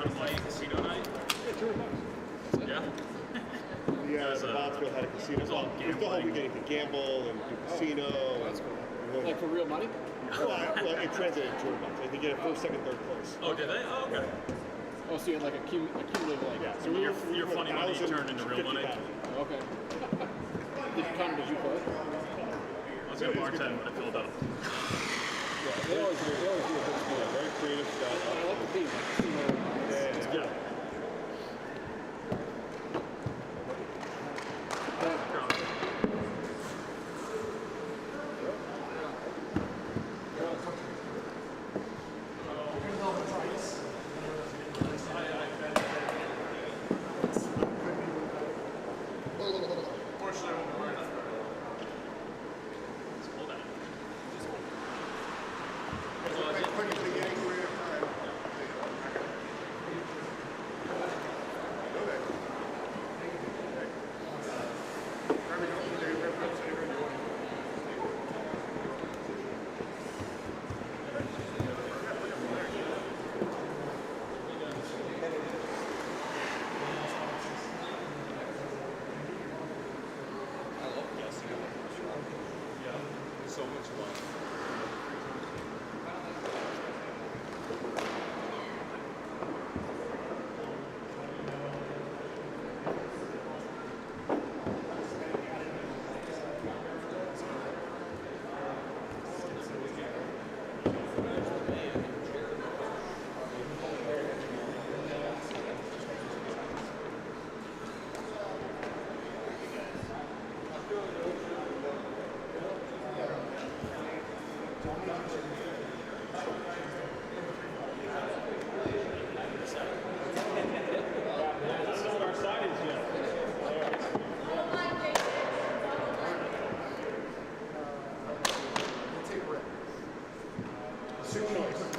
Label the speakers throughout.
Speaker 1: kind of like casino night?
Speaker 2: Yeah, $200.
Speaker 1: Yeah.
Speaker 2: Yeah, the Bondsville had a casino.
Speaker 1: It's all
Speaker 2: There's the whole weekend you can gamble and do casino.
Speaker 3: That's cool. Like for real money?
Speaker 2: Well, it translated to $200. Like they get it first, second, third place.
Speaker 1: Oh, did they? Oh, okay.
Speaker 3: Oh, so you had like a cumulative like.
Speaker 2: Yeah.
Speaker 1: So your funny money turned into real money?
Speaker 3: Okay. Connor, did you play?
Speaker 1: I was going to bartend, but I filled up.
Speaker 3: Yeah, they always do a good sport.
Speaker 2: Yeah, very creative stuff.
Speaker 3: I like the theme.
Speaker 2: Yeah.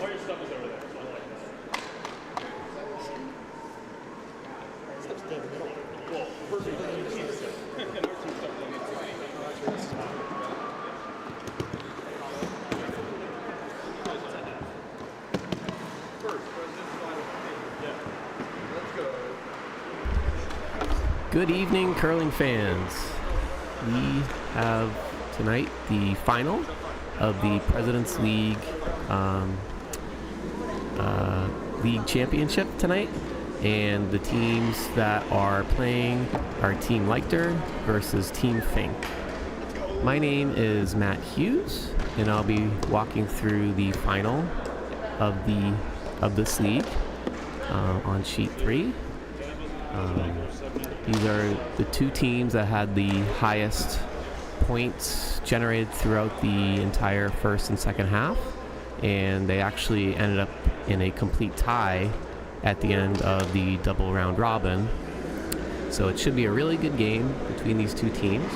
Speaker 1: All your stuff is over there, so I like that. Well, first you can see the stuff. And our team stuff.
Speaker 4: Good evening, curling fans. We have tonight the final of the President's League League Championship tonight, and the teams that are playing are Team Leichter versus Team Fink. My name is Matt Hughes, and I'll be walking through the final of this league on sheet 3. These are the two teams that had the highest points generated throughout the entire first and second half, and they actually ended up in a complete tie at the end of the double round robin. So it should be a really good game between these two teams.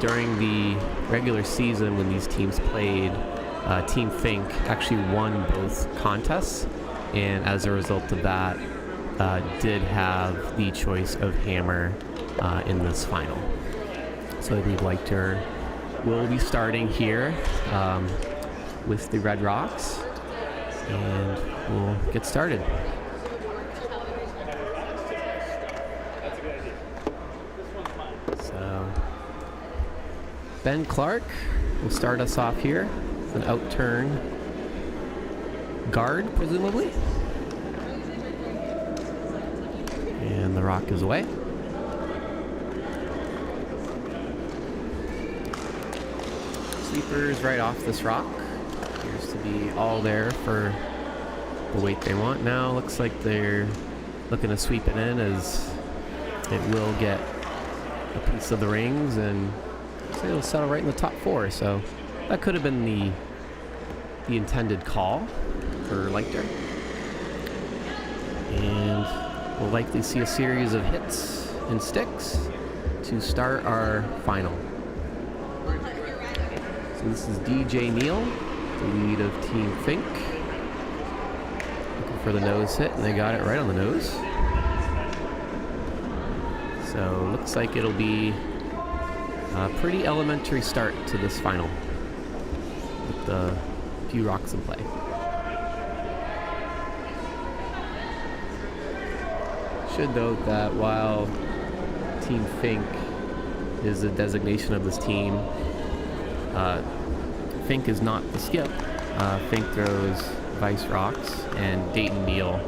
Speaker 4: During the regular season when these teams played, Team Fink actually won both contests, and as a result of that, did have the choice of hammer in this final. So I believe Leichter will be starting here with the Red Rocks, and we'll get started. So Ben Clark will start us off here with an out-turn guard, presumably. And the rock is away. Sweepers right off this rock. Appears to be all there for the weight they want. Now looks like they're looking to sweep it in, as it will get a piece of the rings, and it'll settle right in the top 4. So that could have been the intended call for Leichter. And we'll likely see a series of hits and sticks to start our final. So this is DJ Neal, the lead of Team Fink. Looking for the nose hit, and they got it right on the nose. So looks like it'll be a pretty elementary start to this final with a few rocks in play. should note that while Team Fink is the designation of this team, Fink is not the skip. Fink throws Vice rocks, and Dayton Neal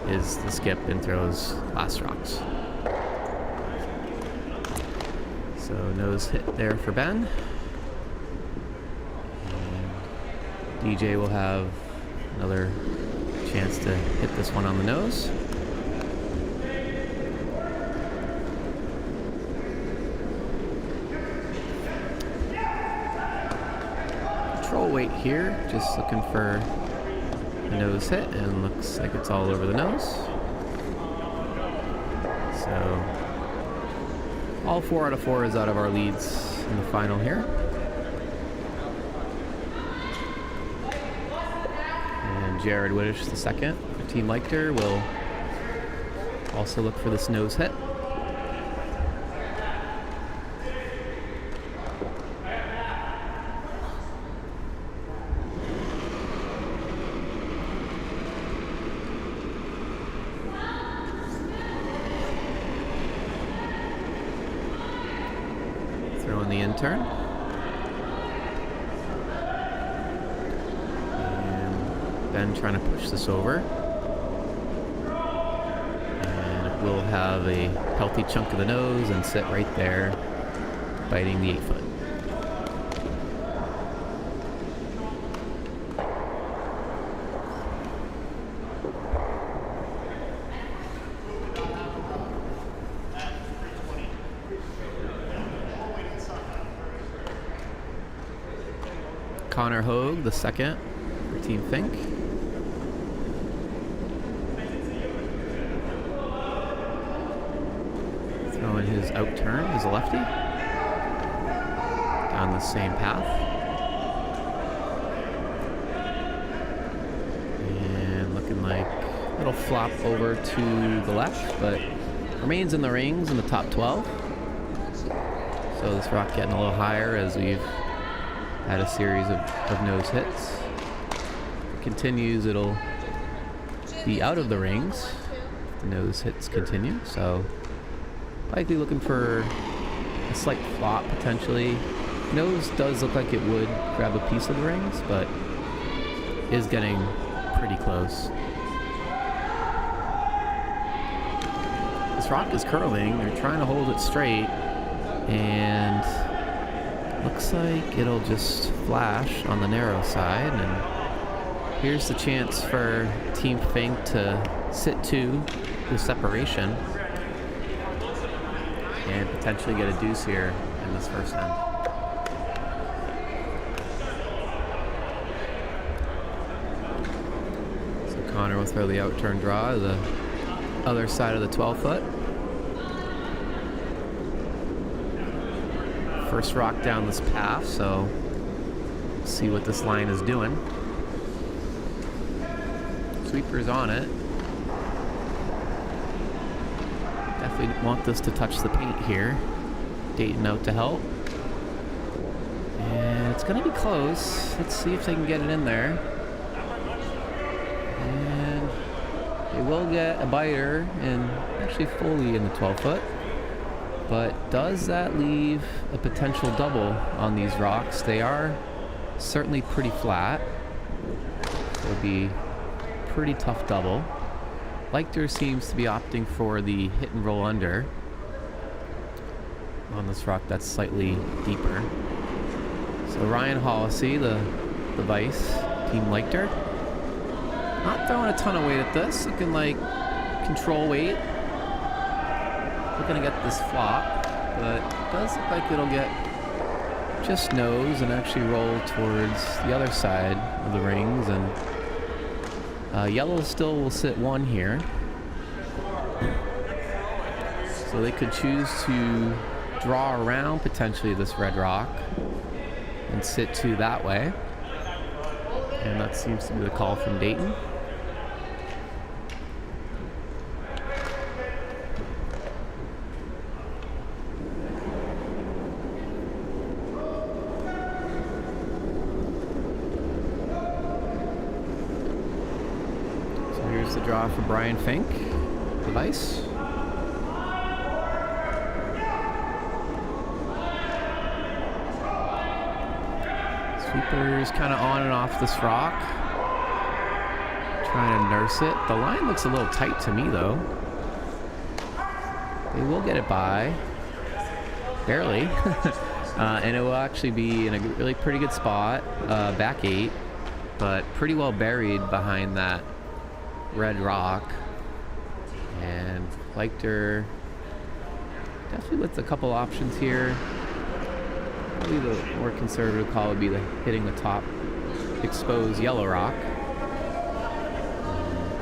Speaker 4: is the skip and throws glass rocks. So nose hit there for Ben. And DJ will have another chance to hit this one on the nose. Control weight here, just looking for a nose hit, and looks like it's all over the nose. So all 4 out of 4 is out of our leads in the final here. And Jared Whittish, the second for Team Leichter, will also look for this nose hit. Throwing the in-turn. And Ben trying to push this over. And it will have a healthy chunk of the nose and sit right there, biting the 8-foot. Connor Hogue, the second for Team Fink. Throwing his out turn as a lefty. Down the same path. And looking like a little flop over to the left, but remains in the rings in the top 12. So this rock getting a little higher as we've had a series of nose hits. If it continues, it'll be out of the rings. The nose hits continue, so likely looking for a slight flop potentially. Nose does look like it would grab a piece of the rings, but is getting pretty close. This rock is curling. They're trying to hold it straight, and looks like it'll just flash on the narrow side, and here's the chance for Team Fink to sit 2 with separation and potentially get a deuce here in this first end. So Connor will throw the out turn draw to the other side of the 12-foot. First rock down this path, so see what this line is doing. Sweeper's on it. Definitely want this to touch the paint here. Dayton out to help. And it's gonna be close. Let's see if they can get it in there. And they will get a biter, and actually fully in the 12-foot. But does that leave a potential double on these rocks? They are certainly pretty flat. So it'll be pretty tough double. Leichter seems to be opting for the hit and roll under on this rock that's slightly deeper. So Ryan Hollisey, the Vice, Team Leichter. Not throwing a ton of weight at this, looking like control weight. Looking to get this flop, but it does look like it'll get just nose and actually roll towards the other side of the rings, and yellow still will sit 1 here. So they could choose to draw around potentially this red rock and sit 2 that way, and that seems to be the call from Dayton. The draw for Brian Fink, the Vice. Cooper's kind of on and off this rock. Trying to nurse it. The line looks a little tight to me, though. They will get it by. Barely. And it will actually be in a really pretty good spot. Back 8. But pretty well buried behind that red rock. And Leichter definitely with a couple options here. Probably the more conservative call would be hitting the top exposed yellow rock.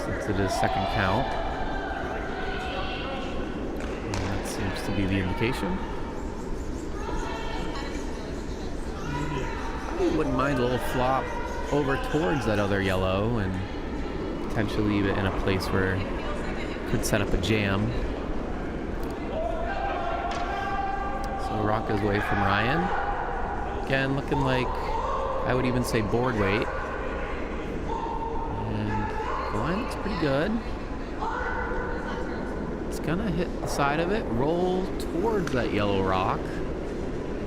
Speaker 4: Since it is second count. And that seems to be the indication. I wouldn't mind a little flop over towards that other yellow and potentially leave it in a place where it could set up a jam. So rock is away from Ryan. Again, looking like, I would even say board weight. And the line looks pretty good. It's gonna hit the side of it, roll towards that yellow rock.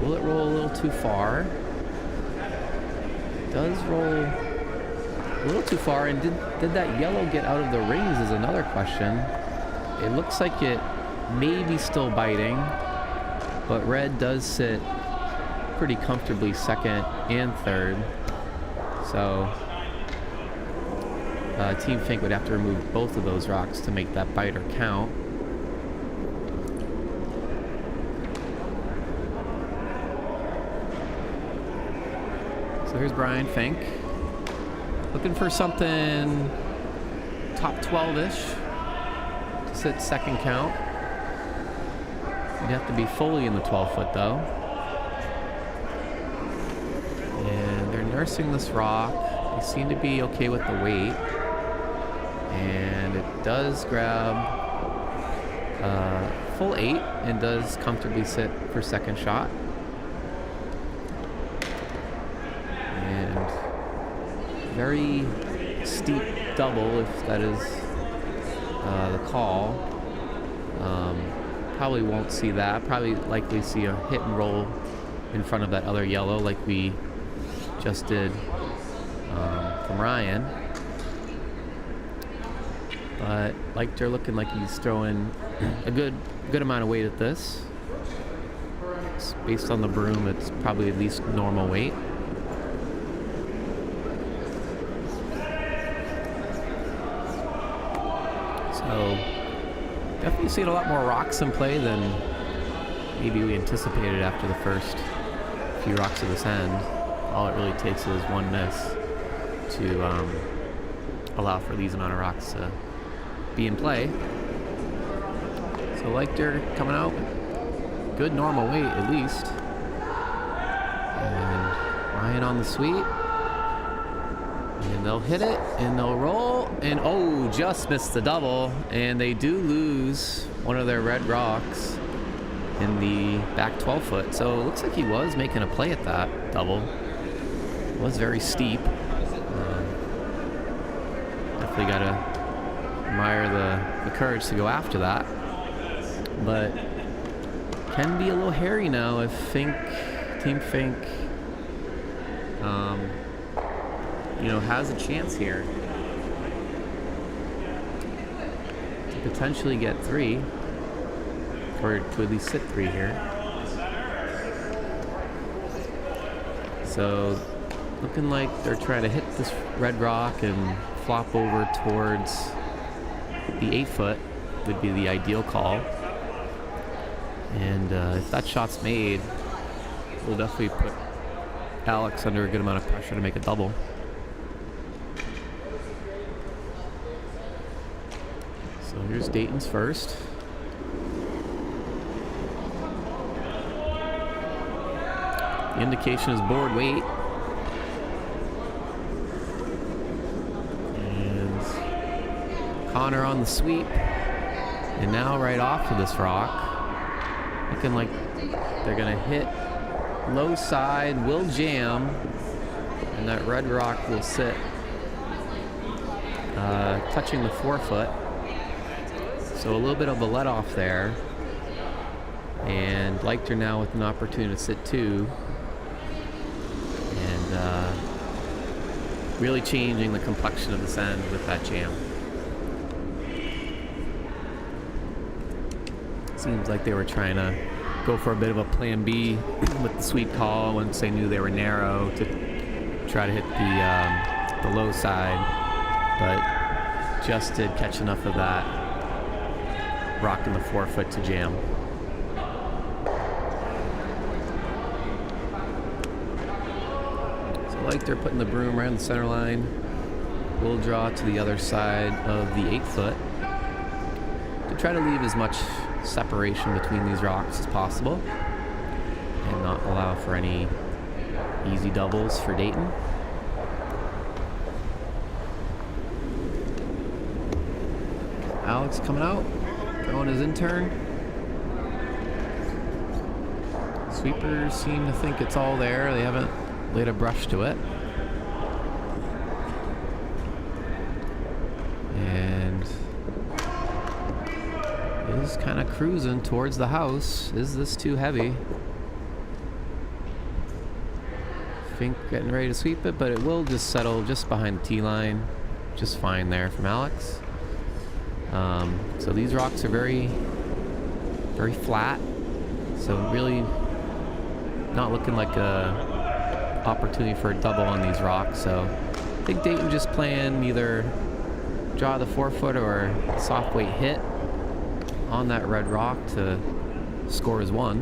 Speaker 4: Will it roll a little too far? It does roll a little too far, and did that yellow get out of the rings is another question. It looks like it may be still biting, but red does sit pretty comfortably second and third. So Team Fink would have to remove both of those rocks to make that biter count. So here's Brian Fink. Looking for something top 12-ish to sit second count. You'd have to be fully in the 12-foot though. And they're nursing this rock. They seem to be okay with the weight. And it does grab full 8 and does comfortably sit for second shot. And very steep double, if that is the call. Probably won't see that. Probably likely see a hit and roll in front of that other yellow like we just did from Ryan. But Leichter looking like he's throwing a good amount of weight at this. Based on the broom, it's probably at least normal weight. So definitely seeing a lot more rocks in play than maybe we anticipated after the first few rocks of this end. All it really takes is one miss to allow for these amount of rocks to be in play. So Leichter coming out, good normal weight at least. And Ryan on the sweep. And they'll hit it, and they'll roll, and oh, just missed the double, and they do lose one of their red rocks in the back 12-foot. So it looks like he was making a play at that double. It was very steep. Definitely got to admire the courage to go after that. But can be a little hairy now if Team Fink, has a chance here to potentially get 3, or to at least sit 3 here. So looking like they're trying to hit this red rock and flop over towards the 8-foot would be the ideal call. And if that shot's made, we'll definitely put Alex under a good amount of pressure to make a double. So here's Dayton's first. The indication is board weight. And Connor on the sweep. And now right off of this rock. Looking like they're going to hit low side, will jam, and that red rock will sit touching the 4-foot. So a little bit of a let off there. And Leichter now with an opportunity to sit 2. And really changing the complexion of this end with that jam. Seems like they were trying to go for a bit of a plan B with the sweep call once they knew they were narrow to try to hit the low side, but just did catch enough of that rock in the forefoot to jam. So Leichter putting the broom around the center line. We'll draw to the other side of the 8-foot to try to leave as much separation between these rocks as possible and not allow for any easy doubles for Dayton. Alex coming out, throwing his intern. Sweepers seem to think it's all there. They haven't laid a brush to it. And is kind of cruising towards the house. Is this too heavy? Fink getting ready to sweep it, but it will just settle just behind the tee line. Just fine there from Alex. So these rocks are very, very flat. So really not looking like a opportunity for a double on these rocks. So I think Dayton just playing either draw the forefoot or soft weight hit on that red rock to score as one.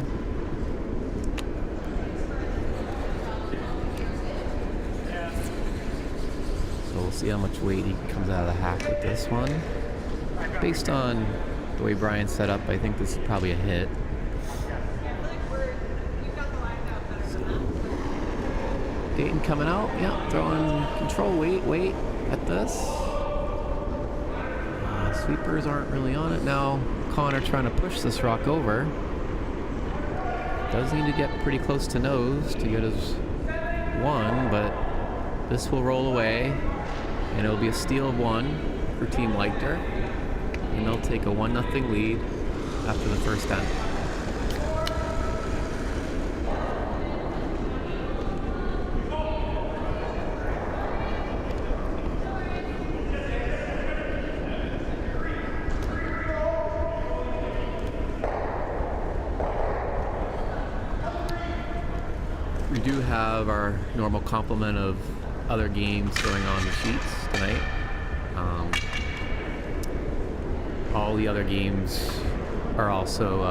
Speaker 4: So we'll see how much weight he comes out of the hack with this one. Based on the way Brian set up, I think this is probably a hit. So, Dayton coming out, yeah, throwing control weight at this. Sweepers aren't really on it now. Connor trying to push this rock over. Does need to get pretty close to nose to get his one, but this will roll away, and it'll be a steal of one for Team Leichter. And they'll take a 1-0 lead after the first end. We do have our normal complement of other games going on the sheets tonight. All the other games are also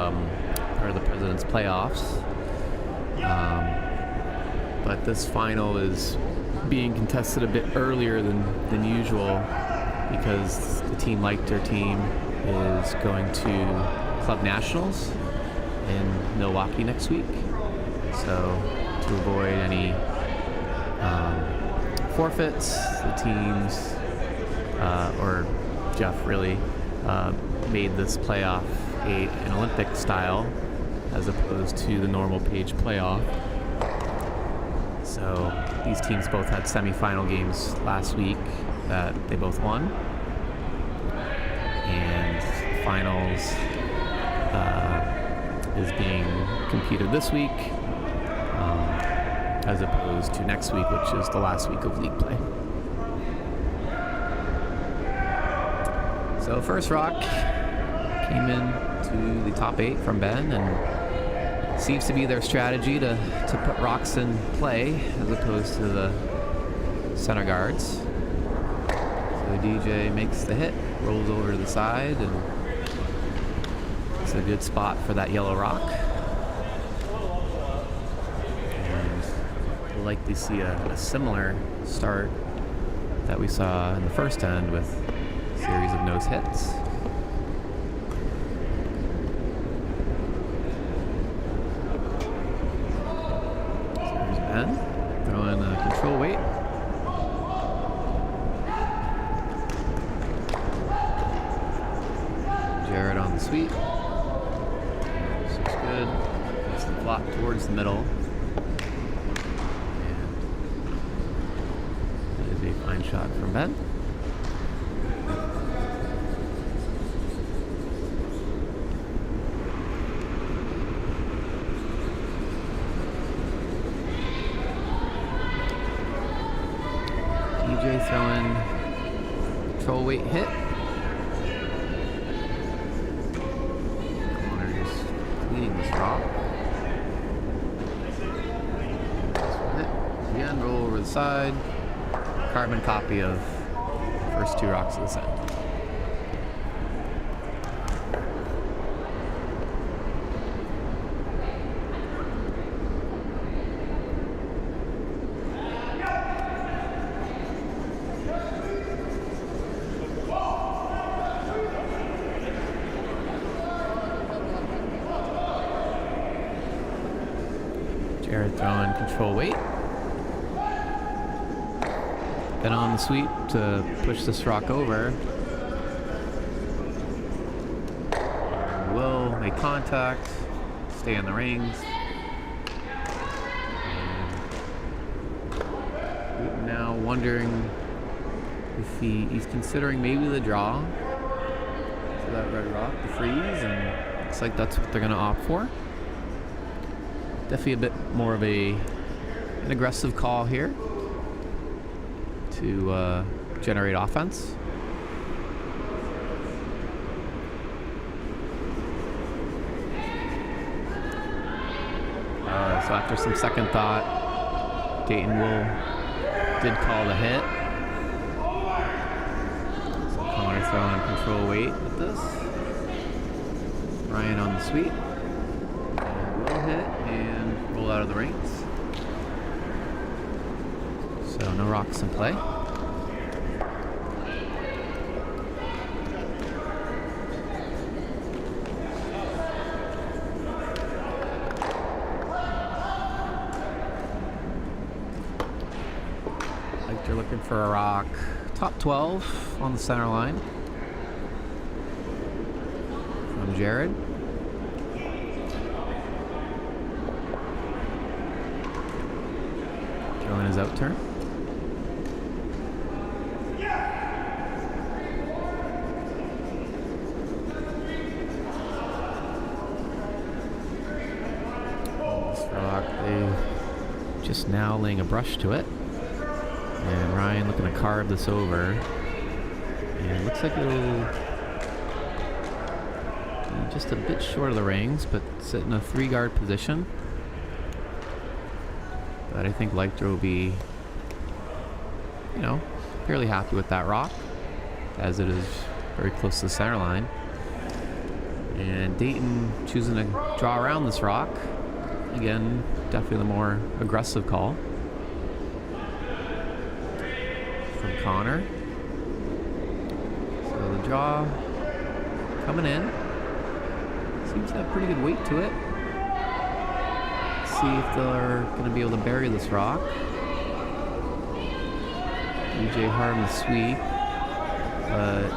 Speaker 4: part of the President's Playoffs. But this final is being contested a bit earlier than usual because the Team Leichter team is going to Club Nationals in Milwaukee next week. So to avoid any forfeits, the teams, or Jeff really, made this playoff an Olympic style as opposed to the normal page playoff. So these teams both had semifinal games last week that they both won, and finals is being competed this week as opposed to next week, which is the last week of league play. So first rock came in to the top 8 from Ben, and seems to be their strategy to put rocks in play as opposed to the center guards. So DJ makes the hit, rolls over to the side, and it's a good spot for that yellow rock. And we'll likely see a similar start that we saw in the first end with a series of nose hits. So here's Ben throwing a control weight. Jared on the sweep. This looks good. Puts the flop towards the middle. And that is a fine shot from Ben. DJ control weight hit. Connor just cleaning this rock. Hit. Again, roll over the side. Carbon copy of the first 2 rocks of the set. Jared throwing control weight. Then on the sweep to push this rock over. Will make contact, stay in the rings. And now wondering if he's considering maybe the draw to that red rock, the freeze, and looks like that's what they're going to opt for. Definitely a bit more of an aggressive call here to generate offense. So after some second thought, Dayton did call the hit. So Connor throwing control weight with this. Ryan on the sweep. Will hit and roll out of the rings. So no rocks in play. Leichter looking for a rock. Top 12 on the center line. From Jared. Throwing his out turn. Just now laying a brush to it, and Ryan looking to carve this over, and it looks like it'll be just a bit short of the rings, but sit in a 3-guard position. But I think Leichter will be, fairly happy with that rock, as it is very close to the center line. And Dayton choosing to draw around this rock. Again, definitely the more aggressive call from Connor. So the draw coming in. Seems to have pretty good weight to it. See if they're going to be able to bury this rock. DJ Harm the sweep. But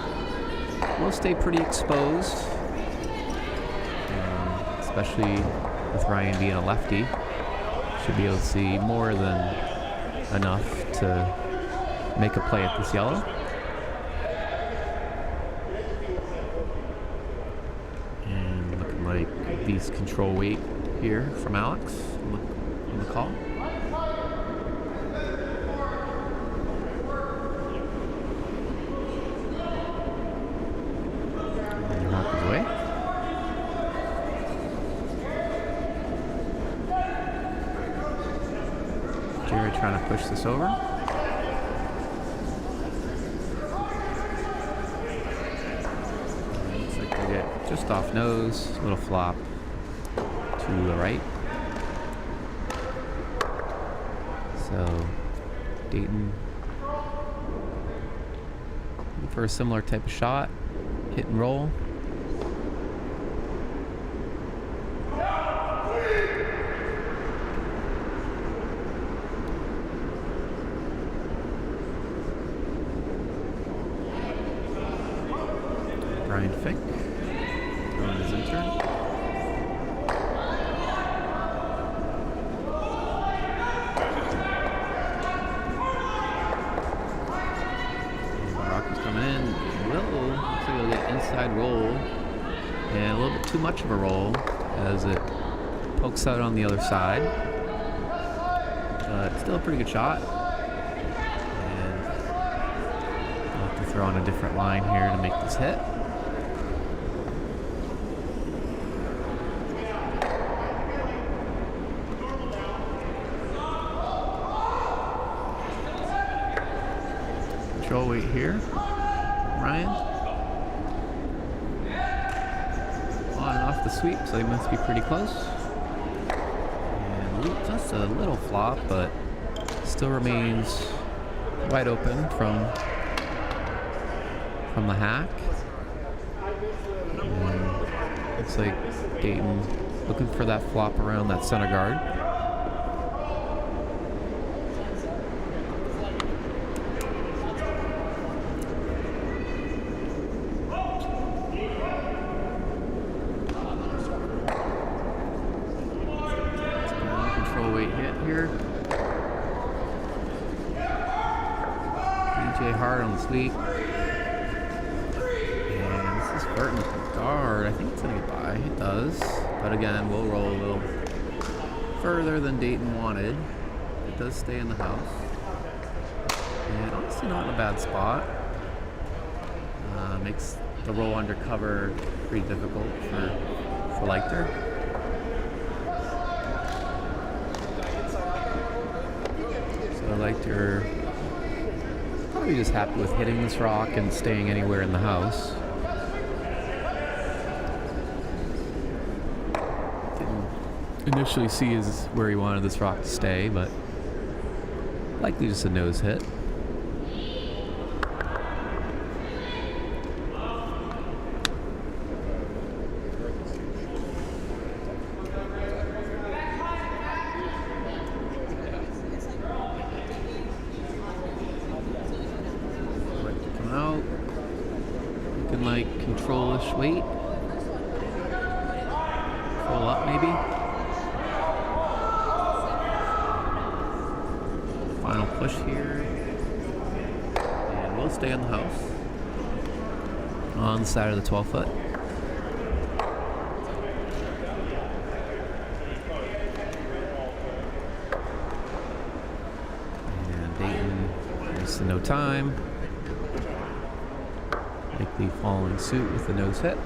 Speaker 4: will stay pretty exposed. Especially with Ryan being a lefty. Should be able to see more than enough to make a play at this yellow. And looking like these control weight here from Alex on the call. And the rock is away. Jared trying to push this over. Looks like they get just off nose, little flop to the right. So Dayton looking for a similar type of shot, hit and roll. Fink throwing his intern. Rock is coming in. Looks like he'll get inside roll, and a little bit too much of a roll as it pokes out on the other side. But still a pretty good shot. And we'll have to throw throw on a different line here to make this hit. Control weight here, Ryan. On and off the sweep, so they must be pretty close. And just a little flop, but still remains wide open from the hack. And looks like Dayton looking for that flop around that center guard. Control weight hit here. Hard on the sweep. And this is Burton's guard. I think it's going to get by. It does. But again, we'll roll a little further than Dayton wanted. It does stay in the house. And honestly not in a bad spot. Makes the roll undercover pretty difficult for Leichter. So Leichter probably just happy with hitting this rock and staying anywhere in the house. Didn't initially see is where he wanted this rock to stay, but likely just a nose hit. Out, looking like control-ish weight. Pull up maybe. Final push here. And we'll stay on the house. On the side of the 12 foot. And Dayton, there's no time. Likely following suit with the nose hit.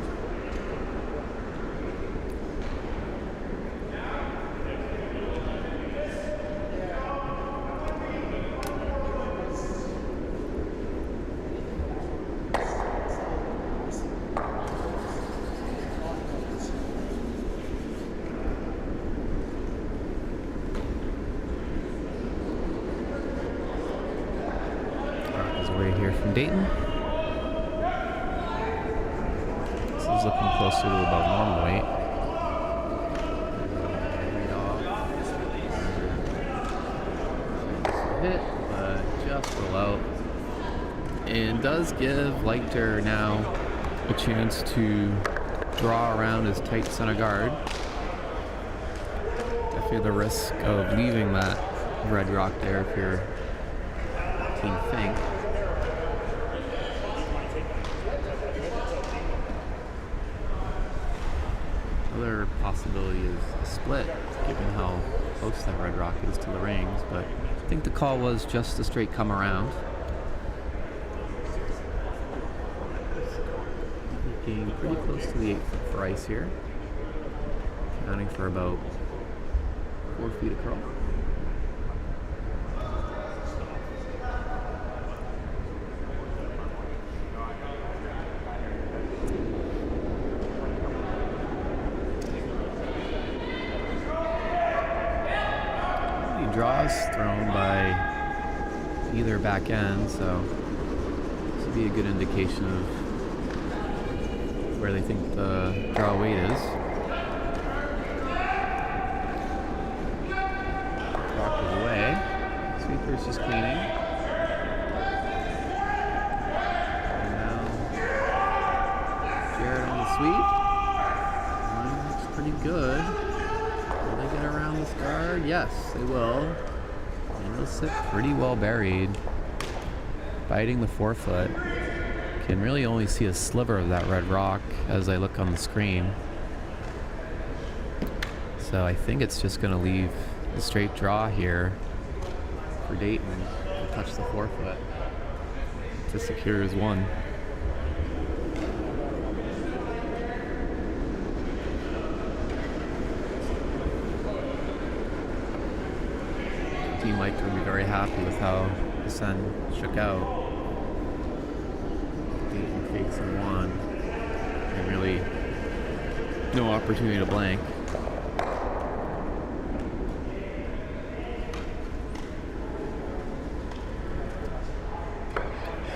Speaker 4: Rock is away here from Dayton. Looking closer to about normal weight. Hit, but just below. And does give Leichter now a chance to draw around his tight center guard. Definitely the risk of leaving that red rock there if you're Team Fink. Other possibility is a split, given how close that red rock is to the rings, but I think the call was just a straight come around. Getting pretty close to the 8 foot for ice here. Counting for about 4 feet of curl. Draws thrown by either back end, so this would be a good indication of where they think the draw weight is. Rock is away. Sweeper's just cleaning. And now Jared on the sweep. Looks pretty good. Will they get around this guard? Yes, they will. And it'll sit pretty well buried. Biting the 4 foot. Can really only see a sliver of that red rock as I look on the screen. So I think it's just going to leave the straight draw here for Dayton to touch the 4 foot. to secure his one. Team Leichter will be very happy with how the sun shook out. Dayton fakes and one, and really no opportunity to blank.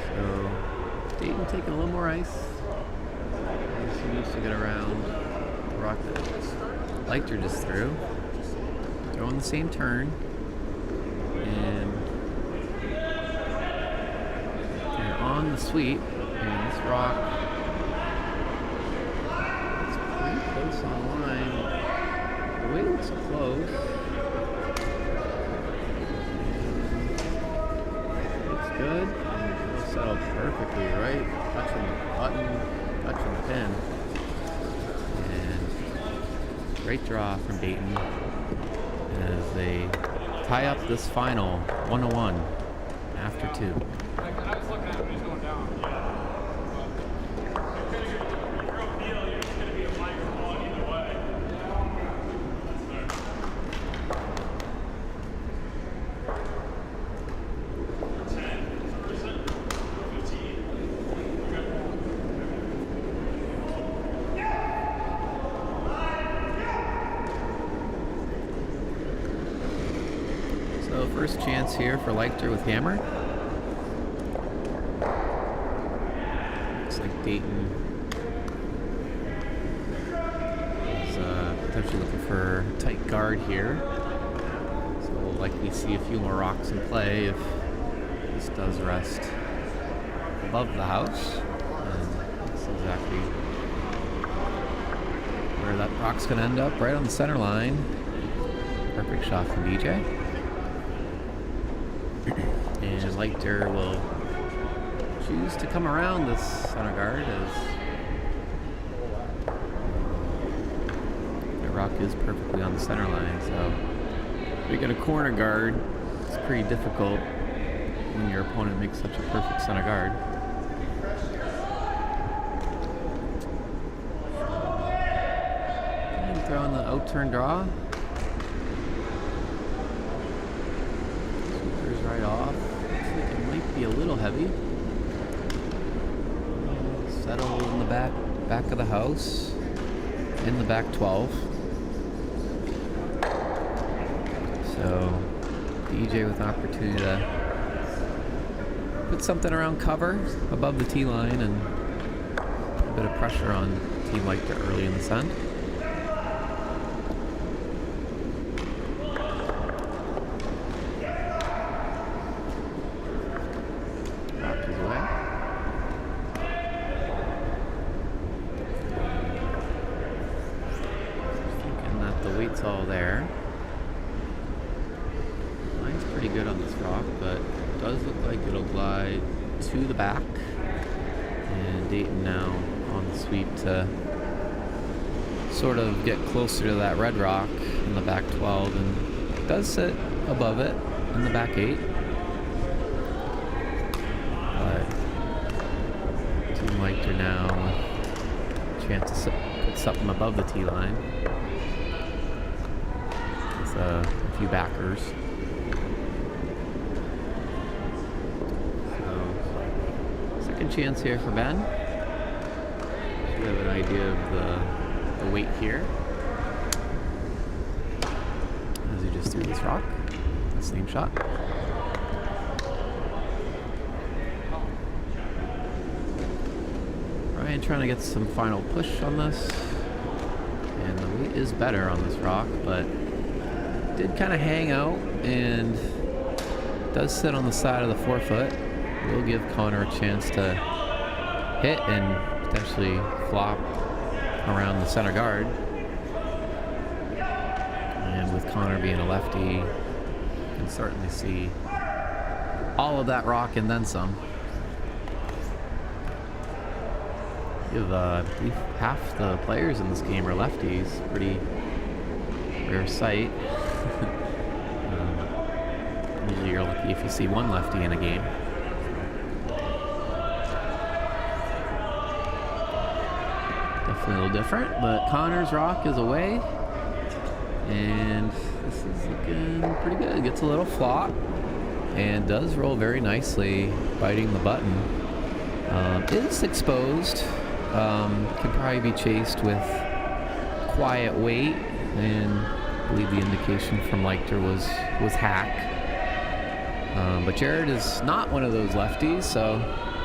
Speaker 4: So Dayton taking a little more ice. He needs to get around the rock that Leichter just threw. Throwing the same turn. And they're on the sweep, and this rock is pretty close on the line. The way it looks close. Looks good. And it'll settle perfectly right. Touching the button, touching the pin. And great draw from Dayton as they tie up this final 1-1 after 2.
Speaker 1: I was looking at him when he's going down. It's going to be a microphone either way.
Speaker 4: So first chance here for Leichter with hammer. Looks like Dayton is potentially looking for a tight guard here. So we'll likely see a few more rocks in play if this does rest above the house. And that's exactly where that rock's going to end up, right on the center line. Perfect shot from DJ. And Leichter will choose to come around this center guard as the rock is perfectly on the center line. So if you get a corner guard, it's pretty difficult when your opponent makes such a perfect center guard. And throwing the out turn draw. Right off. Looks like it might be a little heavy. Settle in the back of the house. In the back 12. So DJ with an opportunity to put something around cover above the tee line and put a bit of pressure on Team Leichter early in the sun. Weight's all there. Line's pretty good on this rock, but it does look like it'll glide to the back. And Dayton now on the sweep to sort of get closer to that red rock in the back 12, and it does sit above it in the back 8. But Team Leichter now with a chance to put something above the tee line. A few backers. So, second chance here for Ben. Should have an idea of the weight here. As he just threw this rock. The same shot. Ryan trying to get some final push on this. And the weight is better on this rock, but did kind of hang out and does sit on the side of the 4-foot. Will give Connor a chance to hit and potentially flop around the center guard. And with Connor being a lefty, you can certainly see all of that rock and then some. Give, I believe half the players in this game are lefties. Pretty rare sight. Usually you're lucky if you see one lefty in a game. Definitely a little different, but Connor's rock is away. And this is looking pretty good. Gets a little flop and does roll very nicely, biting the button. Is exposed. Could probably be chased with quiet weight, and I believe the indication from Leichter was hack. But Jared is not one of those lefties, so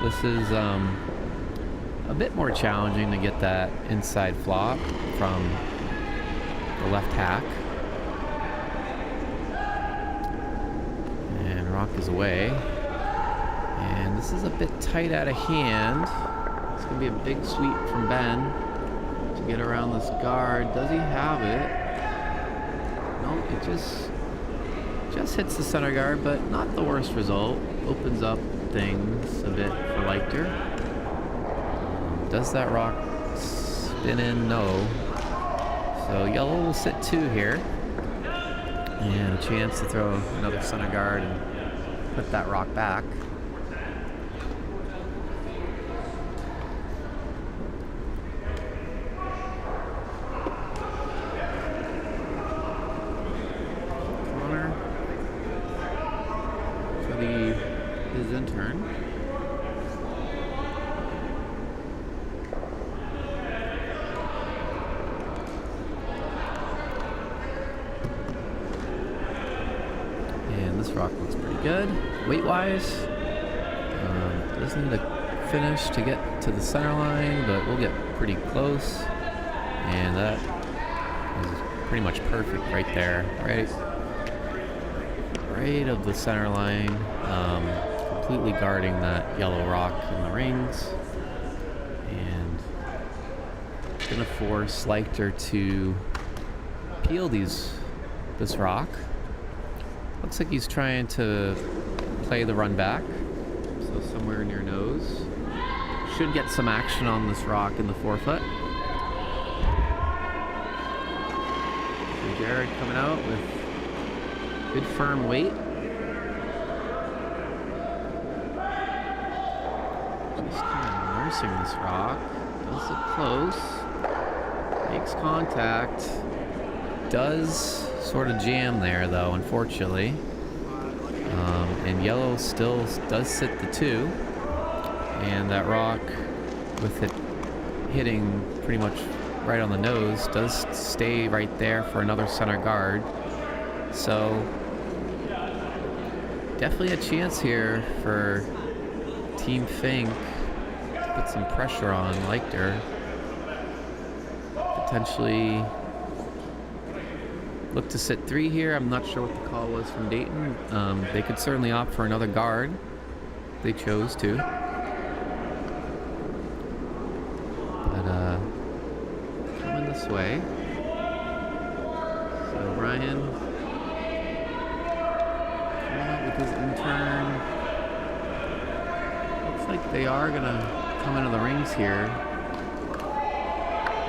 Speaker 4: this is a bit more challenging to get that inside flop from the left hack. And rock is away. And this is a bit tight out of hand. It's going to be a big sweep from Ben to get around this guard. Does he have it? No, it just hits the center guard, but not the worst result. Opens up things a bit for Leichter. Does that rock spin in? No. So yellow will sit 2 here. And a chance to throw another center guard and put that rock back. Connor for his intern. This rock looks pretty good weight-wise. Does need a finish to get to the center line, but we'll get pretty close. And that is pretty much perfect right there. Right of the center line, completely guarding that yellow rock in the rings. And gonna force Leichter to peel this rock. Looks like he's trying to play the run back, so somewhere near nose. Should get some action on this rock in the forefoot. So Jared coming out with good firm weight. Just kind of nursing this rock. Does it close. Makes contact. Does sort of jam there though, unfortunately. And yellow still does sit the 2. And that rock, with it hitting pretty much right on the nose, does stay right there for another center guard. So definitely a chance here for Team Fink to put some pressure on Leichter. Potentially look to sit 3 here. I'm not sure what the call was from Dayton. They could certainly opt for another guard. They chose to. But coming this way. So Ryan coming up with his intern. Looks like they are gonna come into the rings here.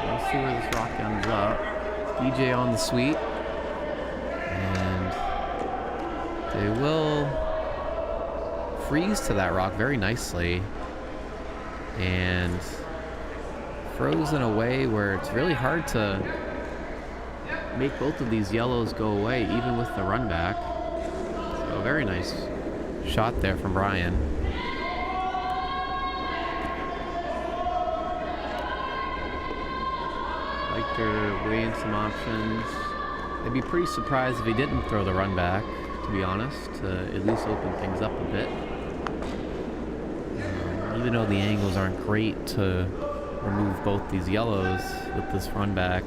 Speaker 4: We'll see where this rock ends up. DJ on the sweep. And they will freeze to that rock very nicely and froze in a way where it's really hard to make both of these yellows go away even with the run back. So very nice shot there from Brian. Leichter weighing some options. I'd be pretty surprised if he didn't throw the run back, to be honest, to at least open things up a bit. Even though the angles aren't great to remove both these yellows with this run back,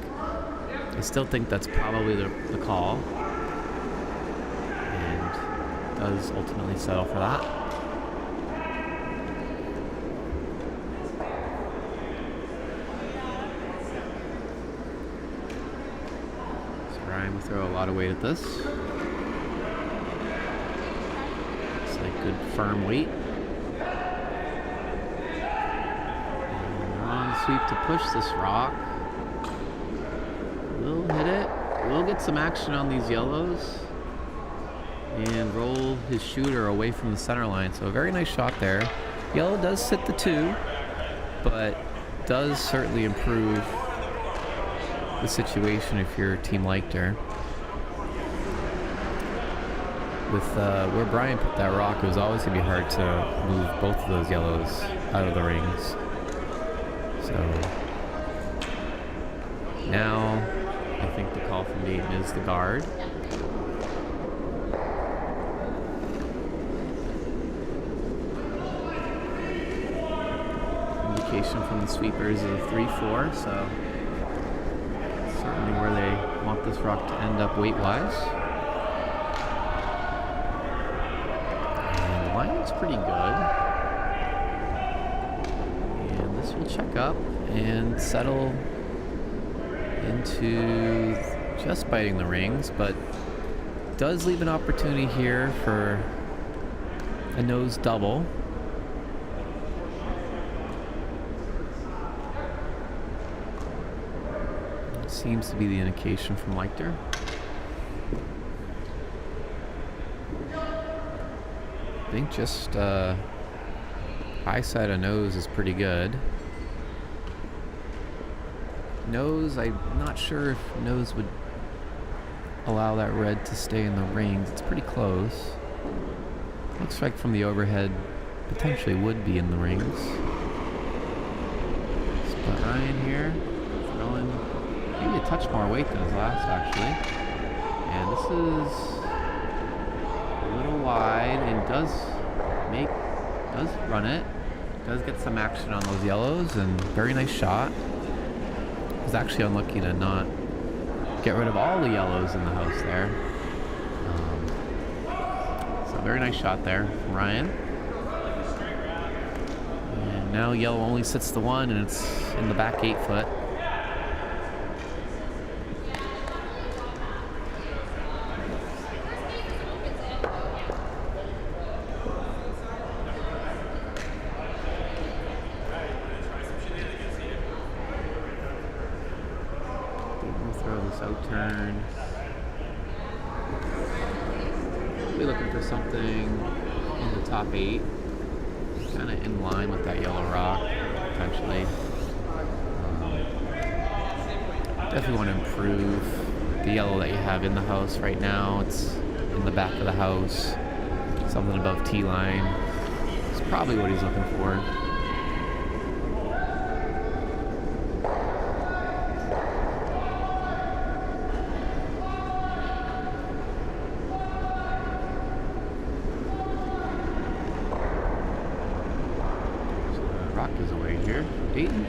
Speaker 4: I still think that's probably the call. And does ultimately settle for that. Ryan will throw a lot of weight at this. Looks like good firm weight. And long sweep to push this rock. We'll hit it. We'll get some action on these yellows. And roll his shooter away from the center line. So a very nice shot there. Yellow does sit the 2, but does certainly improve the situation if you're Team Leichter. With where Brian put that rock, it was always going to be hard to move both of those yellows out of the rings. So now I think the call from Dayton is the guard. Indication from the sweepers is a 3-4, so certainly where they want this rock to end up weight-wise. And the line looks pretty good. And this will check up and settle into just biting the rings, but does leave an opportunity here for a nose double. Seems to be the indication from Leichter. I think just high side of nose is pretty good. Nose, I'm not sure if nose would allow that red to stay in the rings. It's pretty close. Looks like from the overhead, potentially would be in the rings. But Ryan here, throwing maybe a touch more weight than his last, actually. And this is a little wide and does run it. Does get some action on those yellows, and very nice shot. Was actually unlucky to not get rid of all the yellows in the house there. So very nice shot there from Ryan. And now yellow only sits the one, and it's in the back 8 foot. Out turn. We're looking for something in the top 8, kind of in line with that yellow rock, potentially. Definitely want to improve the yellow that you have in the house right now. It's in the back of the house, something above T-line. It's probably what he's looking for. Is away here. Dayton.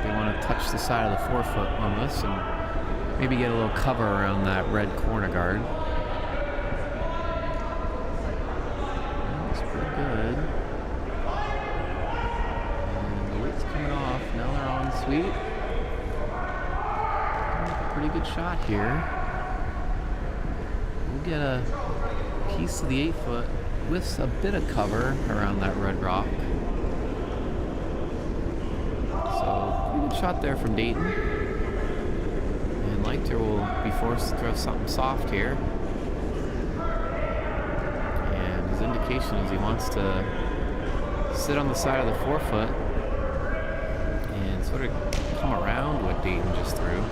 Speaker 4: They want to touch the side of the 4 foot on this and maybe get a little cover around that red corner guard. That's pretty good. And the weight's coming off. Now they're on sweep. A pretty good shot here. We'll get a piece of the 8 foot with a bit of cover around that red rock. So, pretty good shot there from Dayton. And Leichter will be forced to throw something soft here. And his indication is he wants to sit on the side of the 4 foot and sort of come around what Dayton just threw.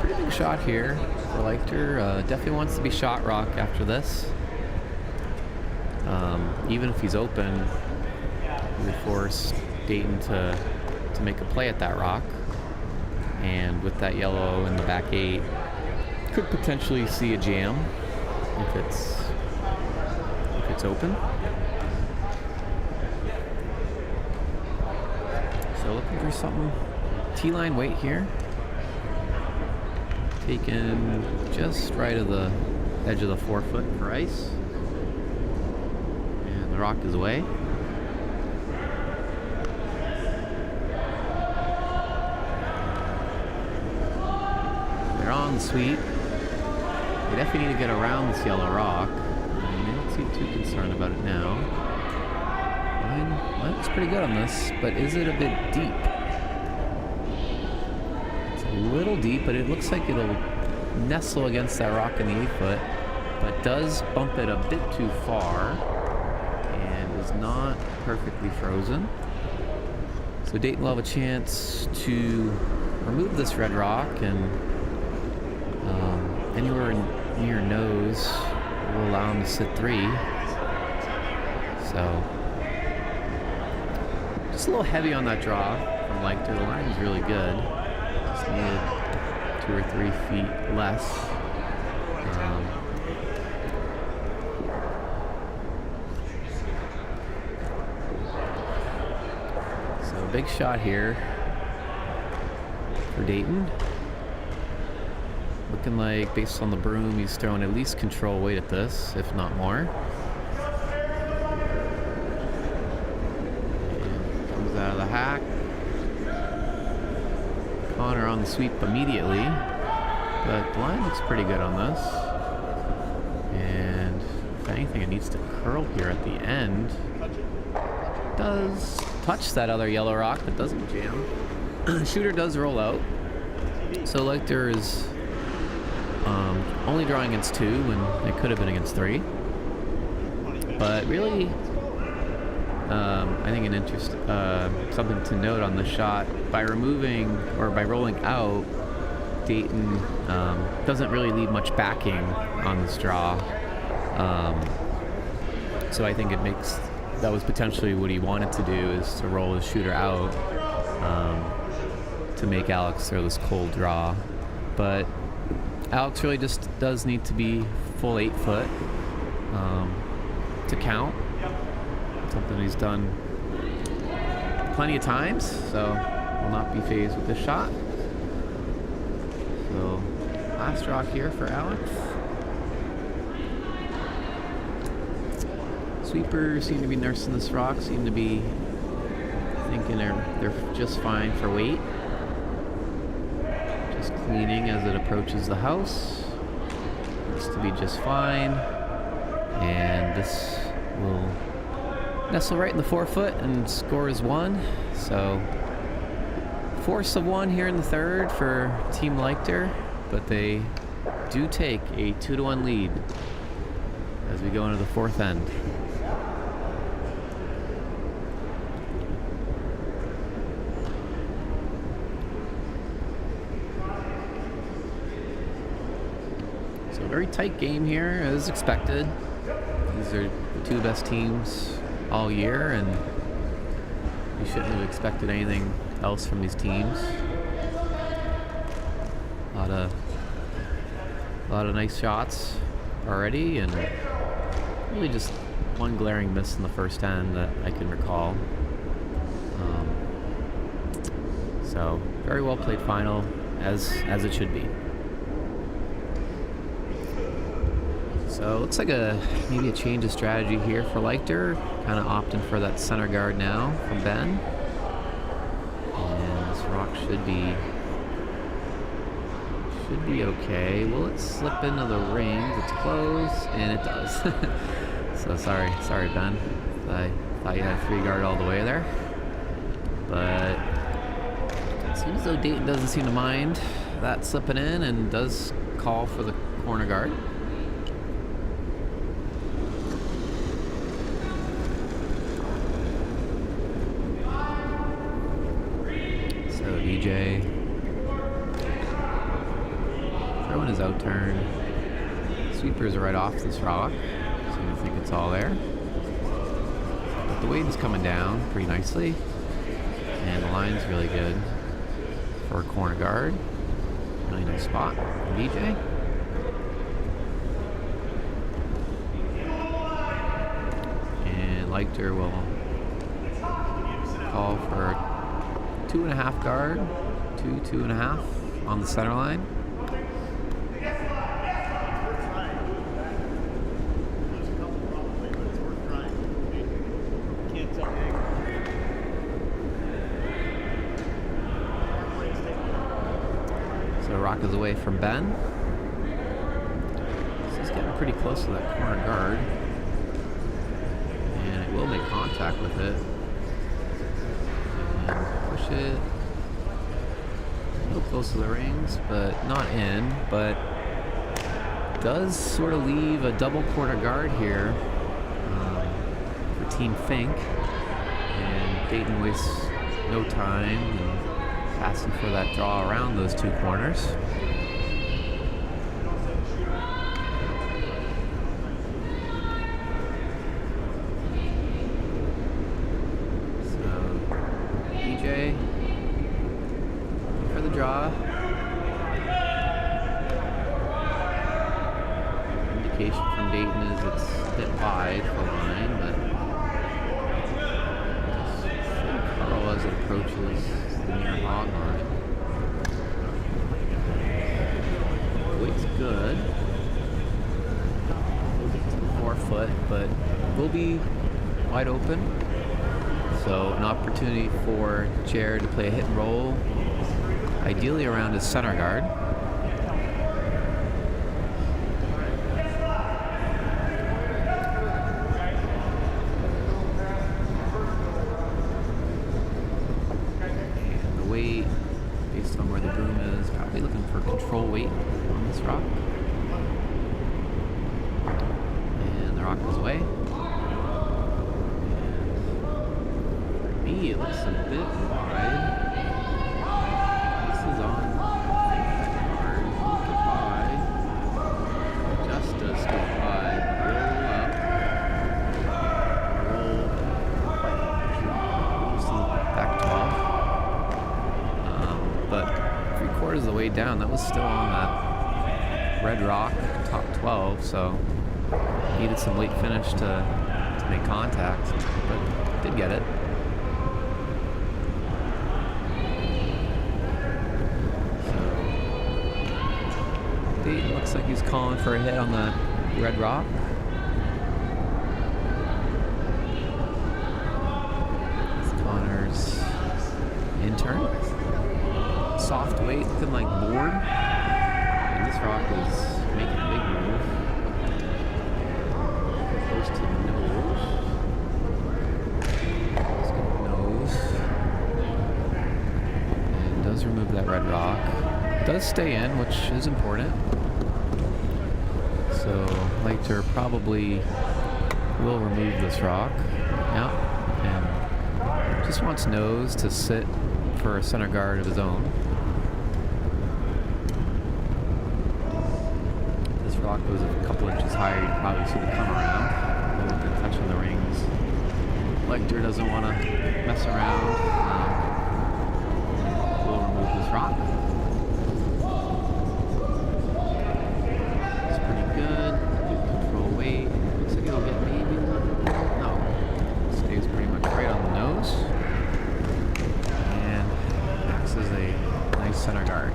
Speaker 4: Pretty big shot here for Leichter. Definitely wants to be shot rock after this. Even if he's open, we force Dayton to make a play at that rock. And with that yellow in the back 8, could potentially see a jam if it's open. So looking for something T-line weight here. Taken just right of the edge of the 4 foot for ice. And the rock is away. They're on the sweep. They definitely need to get around this yellow rock. And they don't seem too concerned about it now. Line looks pretty good on this, but is it a bit deep? It's a little deep, but it looks like it'll nestle against that rock in the 8-foot, but does bump it a bit too far and is not perfectly frozen. So Dayton will have a chance to remove this red rock, and anywhere near nose will allow him to sit 3. So just a little heavy on that draw from Leichter. The line is really good. Just needed 2 or 3 feet less. So big shot here for Dayton. Looking like, based on the broom, he's throwing at least control weight at this, if not more. And comes out of the hack. Connor on the sweep immediately, but the line looks pretty good on this. And if anything, it needs to curl here at the end. Does touch that other yellow rock, but doesn't jam. Shooter does roll out. So Leichter is only drawing against 2 when it could have been against 3. But really, I think something to note on the shot, by removing or by rolling out, Dayton doesn't really leave much backing on this draw. So I think that was potentially what he wanted to do, is to roll his shooter out to make Alex throw this cold draw. But Alex really just does need to be full 8-foot to count. Something he's done plenty of times, so will not be phased with this shot. So last rock here for Alex. Sweepers seem to be nursing this rock, seem to be thinking they're just fine for weight. Just cleaning as it approaches the house. Looks to be just fine. And this will nestle right in the 4-foot and score is 1. So force of 1 here in the 3rd for Team Leichter, but they do take a 2-1 lead as we go into the 4th end. So a very tight game here, as expected. These are the 2 best teams all year, and we shouldn't have expected anything else from these teams. A lot of nice shots already, and really just one glaring miss in the first end that I can recall. So very well played final, as it should be. So it looks like maybe a change of strategy here for Leichter, kind of opting for that center guard now from Ben. And this rock should be okay. Will it slip into the rings? It's close, and it does. So sorry Ben. I thought you had 3 guard all the way there. But it seems as though Dayton doesn't seem to mind that slipping in, and does call for the corner guard. DJ throwing his out turn. Sweepers are right off this rock, so I think it's all there. But the weight is coming down pretty nicely, and the line's really good for a corner guard. Really nice spot for DJ. And Leichter will call for 2.5 guard, 2.5 on the center line. So rock is away from Ben. So he's getting pretty close to that corner guard, and it will make contact with it. push it a little close to the rings, but not in. But does sort of leave a double quarter guard here for Team Fink. And Dayton wastes no time and passing for that draw around those two corners. So DJ for the draw. Indication from Dayton is it's a bit wide for line, but Carl as it approaches the near hog line. Weight's good. We'll get to the 4 foot, but we'll be wide open. So an opportunity for Jared to play a hit and roll, ideally around his center guard. Based on where the broom is, probably looking for control weight on this rock. And the rock goes away. And for me, it looks a bit wide. This is on hard. Look at wide. Just does go wide. Roll up. Roll. Just back 12. But 3/4 of the way down, that was still on that red rock, top 12, so needed some late finish to make contact, but did get it. So Dayton looks like he's calling for a hit on the red rock. It's Connor's intern. Soft weight, looking like board. And this rock is making a big move. Close to the nose. Let's get the nose. And does remove that red rock. Does stay in, which is important. So Leichter probably will remove this rock. Yeah. And just wants nose to sit for a center guard of his own. Rock goes a couple inches higher, you can probably see the come around. With it touching the rings. Leichter doesn't want to mess around. We'll remove this rock. It's pretty good. Good control weight. Looks like it'll get maybe a little bit. No. Stays pretty much right on the nose. And acts as a nice center guard.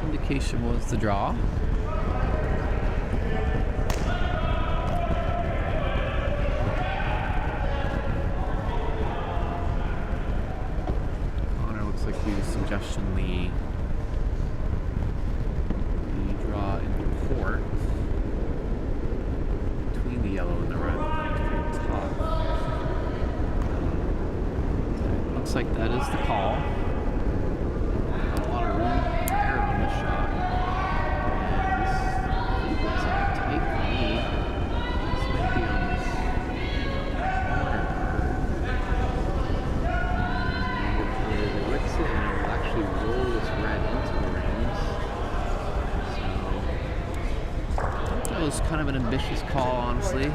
Speaker 4: Indication was the draw. Connor looks like he was suggesting the draw in the court between the yellow and the red. Top. Looks like that is the call. A lot of room. Shot. And this looks like a take for me. This might be on this corner part. And it licks it and it'll actually roll this red into the rings. So I think that was kind of an ambitious call, honestly.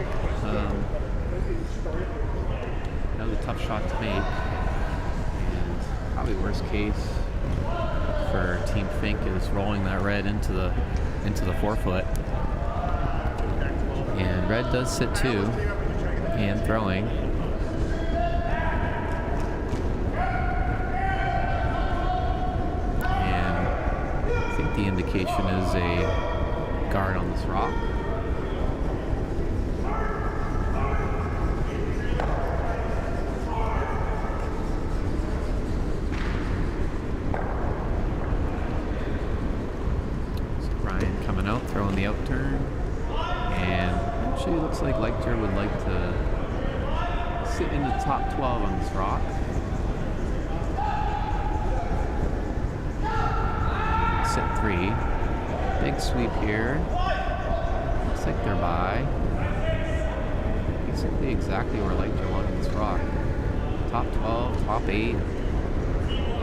Speaker 4: That was a tough shot to make. And probably worst case for Team Fink is rolling that red into the 4 foot. And red does sit too, and throwing. And I think the indication is a guard on this rock. Throwing the out turn, and actually looks like Leichter would like to sit in the top 12 on this rock. Sit 3. Big sweep here. Looks like they're by. Basically exactly where Leichter wanted this rock. Top 12, top 8.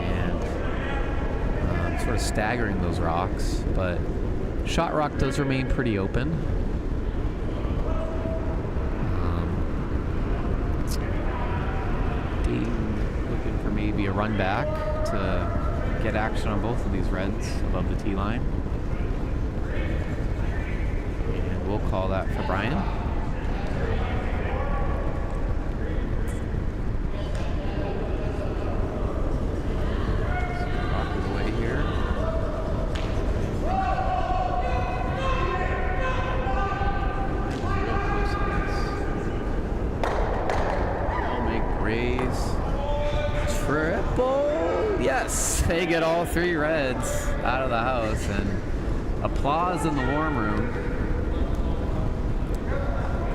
Speaker 4: And sort of staggering those rocks. But shot rock does remain pretty open. Looking for maybe a run back to get action on both of these reds above the tee line. And we'll call that for Brian. Rock is away here. Real close to this. They'll make raise. Triple. Yes, they get all 3 reds out of the house, and applause in the warm room.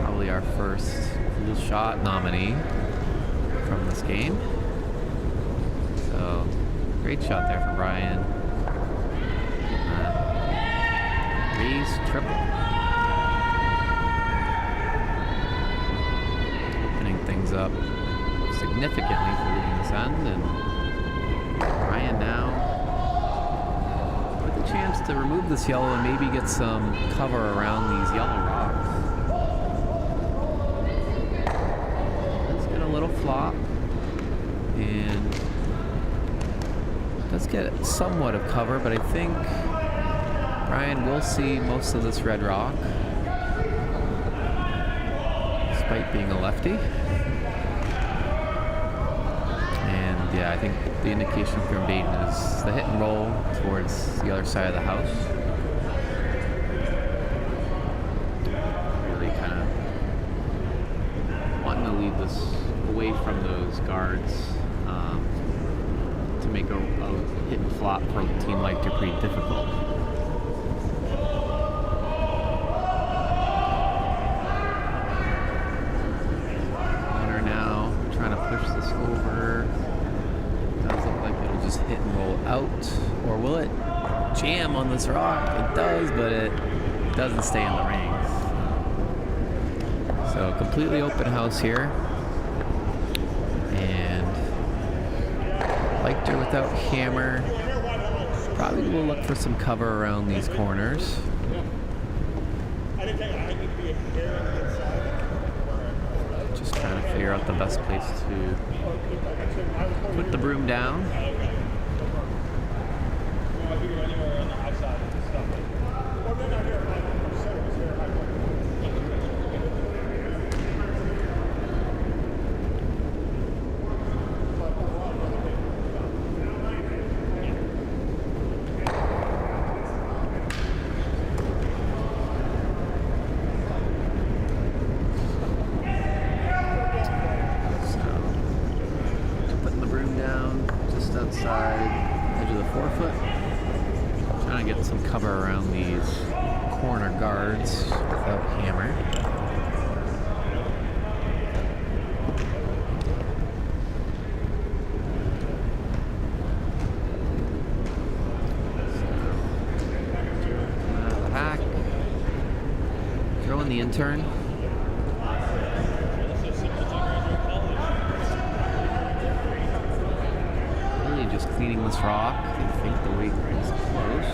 Speaker 4: Probably our first cool shot nominee from this game. So, great shot there for Brian. Raise triple. Opening things up significantly for leading this end, and Brian now with the chance to remove this yellow and maybe get some cover around these yellow rocks. Let's get a little flop, and does get somewhat of cover, but I think Brian will see most of this red rock, despite being a lefty. Yeah, I think the indication from Baden is the hit and roll towards the other side of the house. Really kind of wanting to lead this away from those guards to make a hit and flop for a team like they're pretty difficult. Hunter now trying to push this over. Hit and roll out, or will it jam on this rock? It does, but it doesn't stay in the rings. So completely open house here, and Leichter without hammer. Probably will look for some cover around these corners. Just trying to figure out the best place to put the broom down. Cover around these corner guards without hammer. The hack. Throwing the intern. Really just cleaning this rock. I think the weight is close.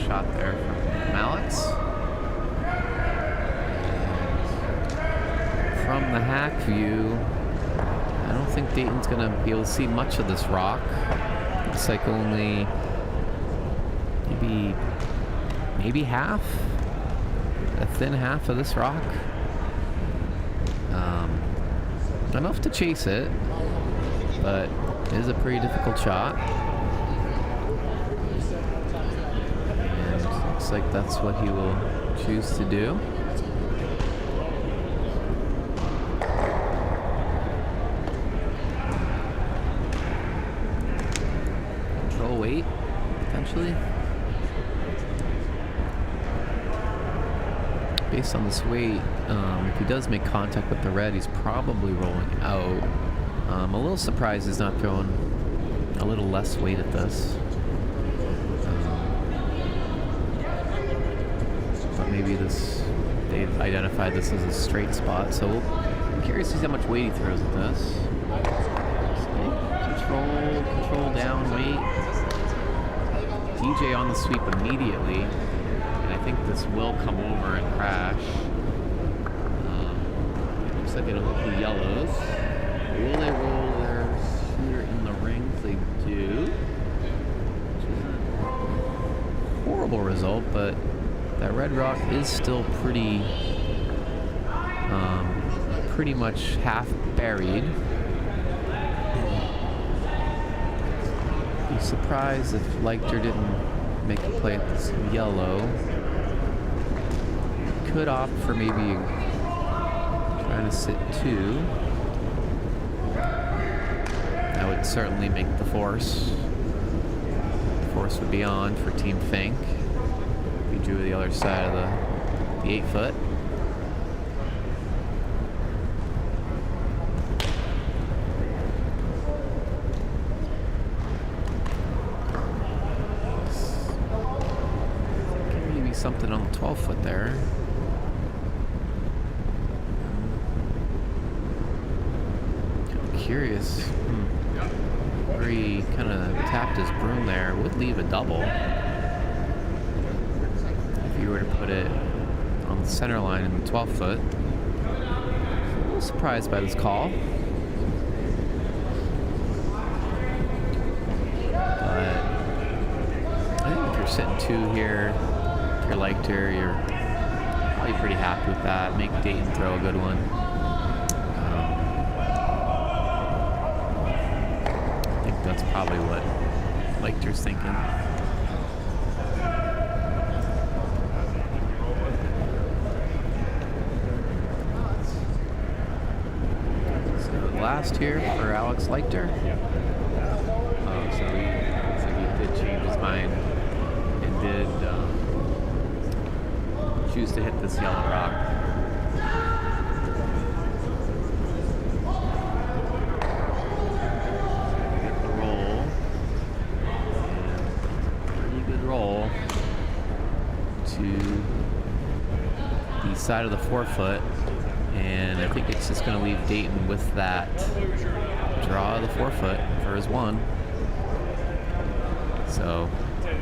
Speaker 4: Shot there from Alex. From the hack view, I don't think Dayton's going to be able to see much of this rock. Looks like only maybe half, a thin half of this rock. Enough to chase it, but it is a pretty difficult shot. Looks like that's what he will choose to do. weight, potentially. Based on this weight, if he does make contact with the red, he's probably rolling out. I'm a little surprised he's not throwing a little less weight at this. But maybe they've identified this as a straight spot, so I'm curious to see how much weight he throws at this. Control down weight. DJ on the sweep immediately. I think this will come over and crash. Looks like they don't look the yellows. Will they roll their shooter in the rings? They do. Which isn't a horrible result, but that red rock is still pretty much half buried. Be surprised if Leichter didn't make a play at this yellow. Could opt for maybe trying to sit 2. That would certainly make the force. The force would be on for Team Fink. He drew the other side of the 8-foot. Maybe something on the 12-foot there. Curious where he kind of tapped his broom there. Would leave a double if you were to put it on the center line in the 12-foot. A little surprised by this call, but I think if you're sitting 2 here, if you're Leichter, you're probably pretty happy with that. Make Dayton throw a good one. That's probably what Leichter's thinking. So last here for Alex Leichter. Oh, so he looks like he did change his mind and did choose to hit this yellow rock. Side of the 4-foot, and I think it's just going to leave Dayton with that draw of the 4-foot for his 1. So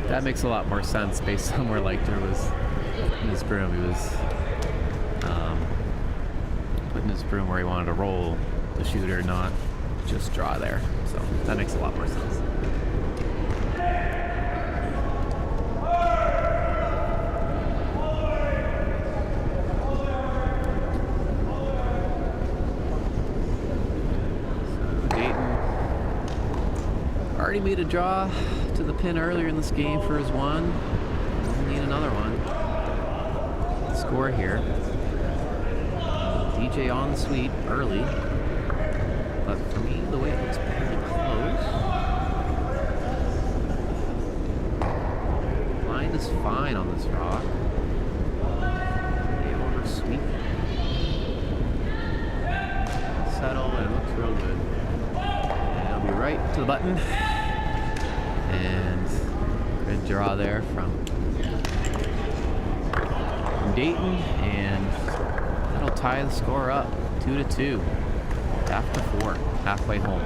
Speaker 4: that makes a lot more sense based on where Leichter was putting his broom. He was putting his broom where he wanted to roll the shooter, not just draw there. So that makes a lot more sense. Already made a draw to the pin earlier in this game for his 1. Doesn't need another one. Score here. DJ on the sweep early. But for me, the way it looks pretty close. Line is fine on this rock. They over sweep. Settle, and it looks real good. And it'll be right to the button. And good draw there from Dayton, and that'll tie the score up 2-2 after 4, halfway home.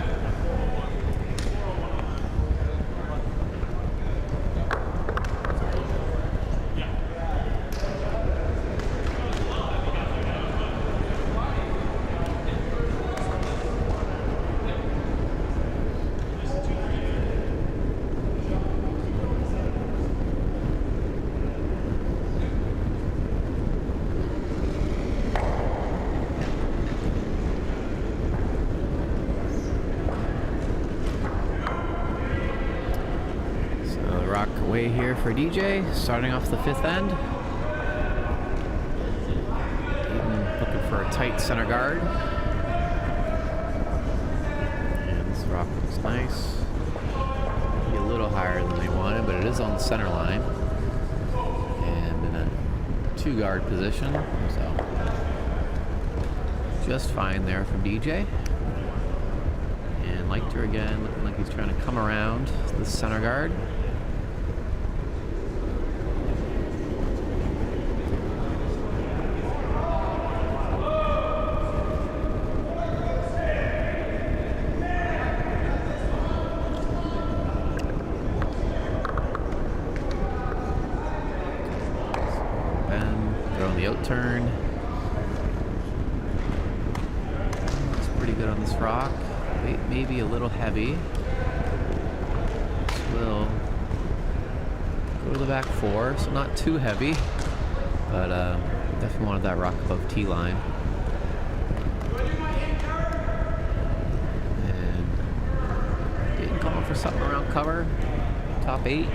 Speaker 4: Away here for DJ, starting off the 5th end. Looking for a tight center guard. And this rock looks nice. Be a little higher than they wanted, but it is on the center line and in a 2-guard position, so just fine there from DJ. And Leichter again, looking like he's trying to come around the center guard. The out turn. It's pretty good on this rock. Maybe a little heavy. This will go to the back 4, so not too heavy, but definitely wanted that rock above T line. And Dayton calling for something around cover, top 8.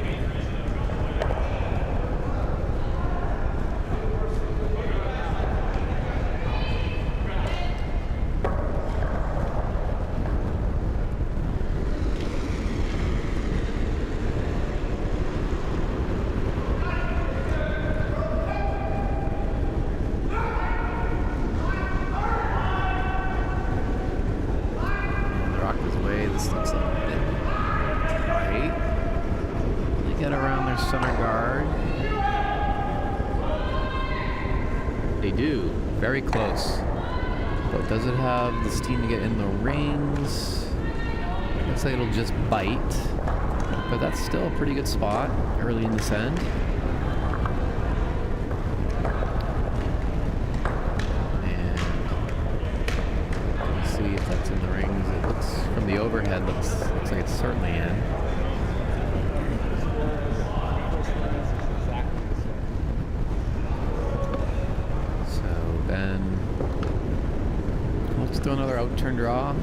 Speaker 4: This looks a bit tight. They get around their center guard. They do. Very close. But does it have the steam to get in the rings? Looks like it'll just bite. But that's still a pretty good spot early in this end. See if that's in the rings. It looks from the overhead looks like it's certainly in. So then let's do another out turn draw.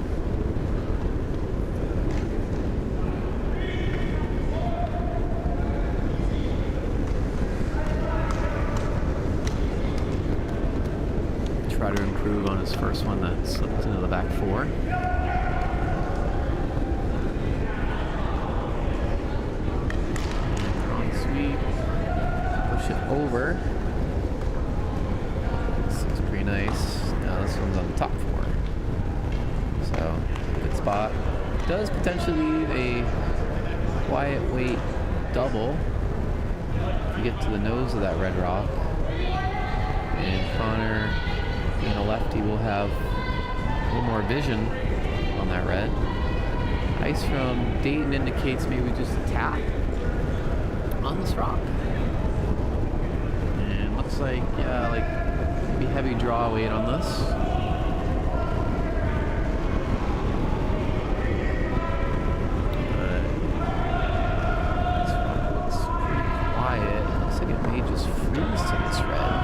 Speaker 4: Try to improve on his first one that slipped into the back 4. Wrong sweep. Push it over. This looks pretty nice. Now this one's on the top 4. So, good spot. Does potentially leave a quiet weight double if you get to the nose of that red rock. And Connor, being a lefty, will have a little more vision on that red. Ice from Dayton indicates maybe just a tap on this rock. And looks like, yeah, like maybe heavy draw weight on this. But this one looks pretty quiet. Looks like it may just freeze to this red.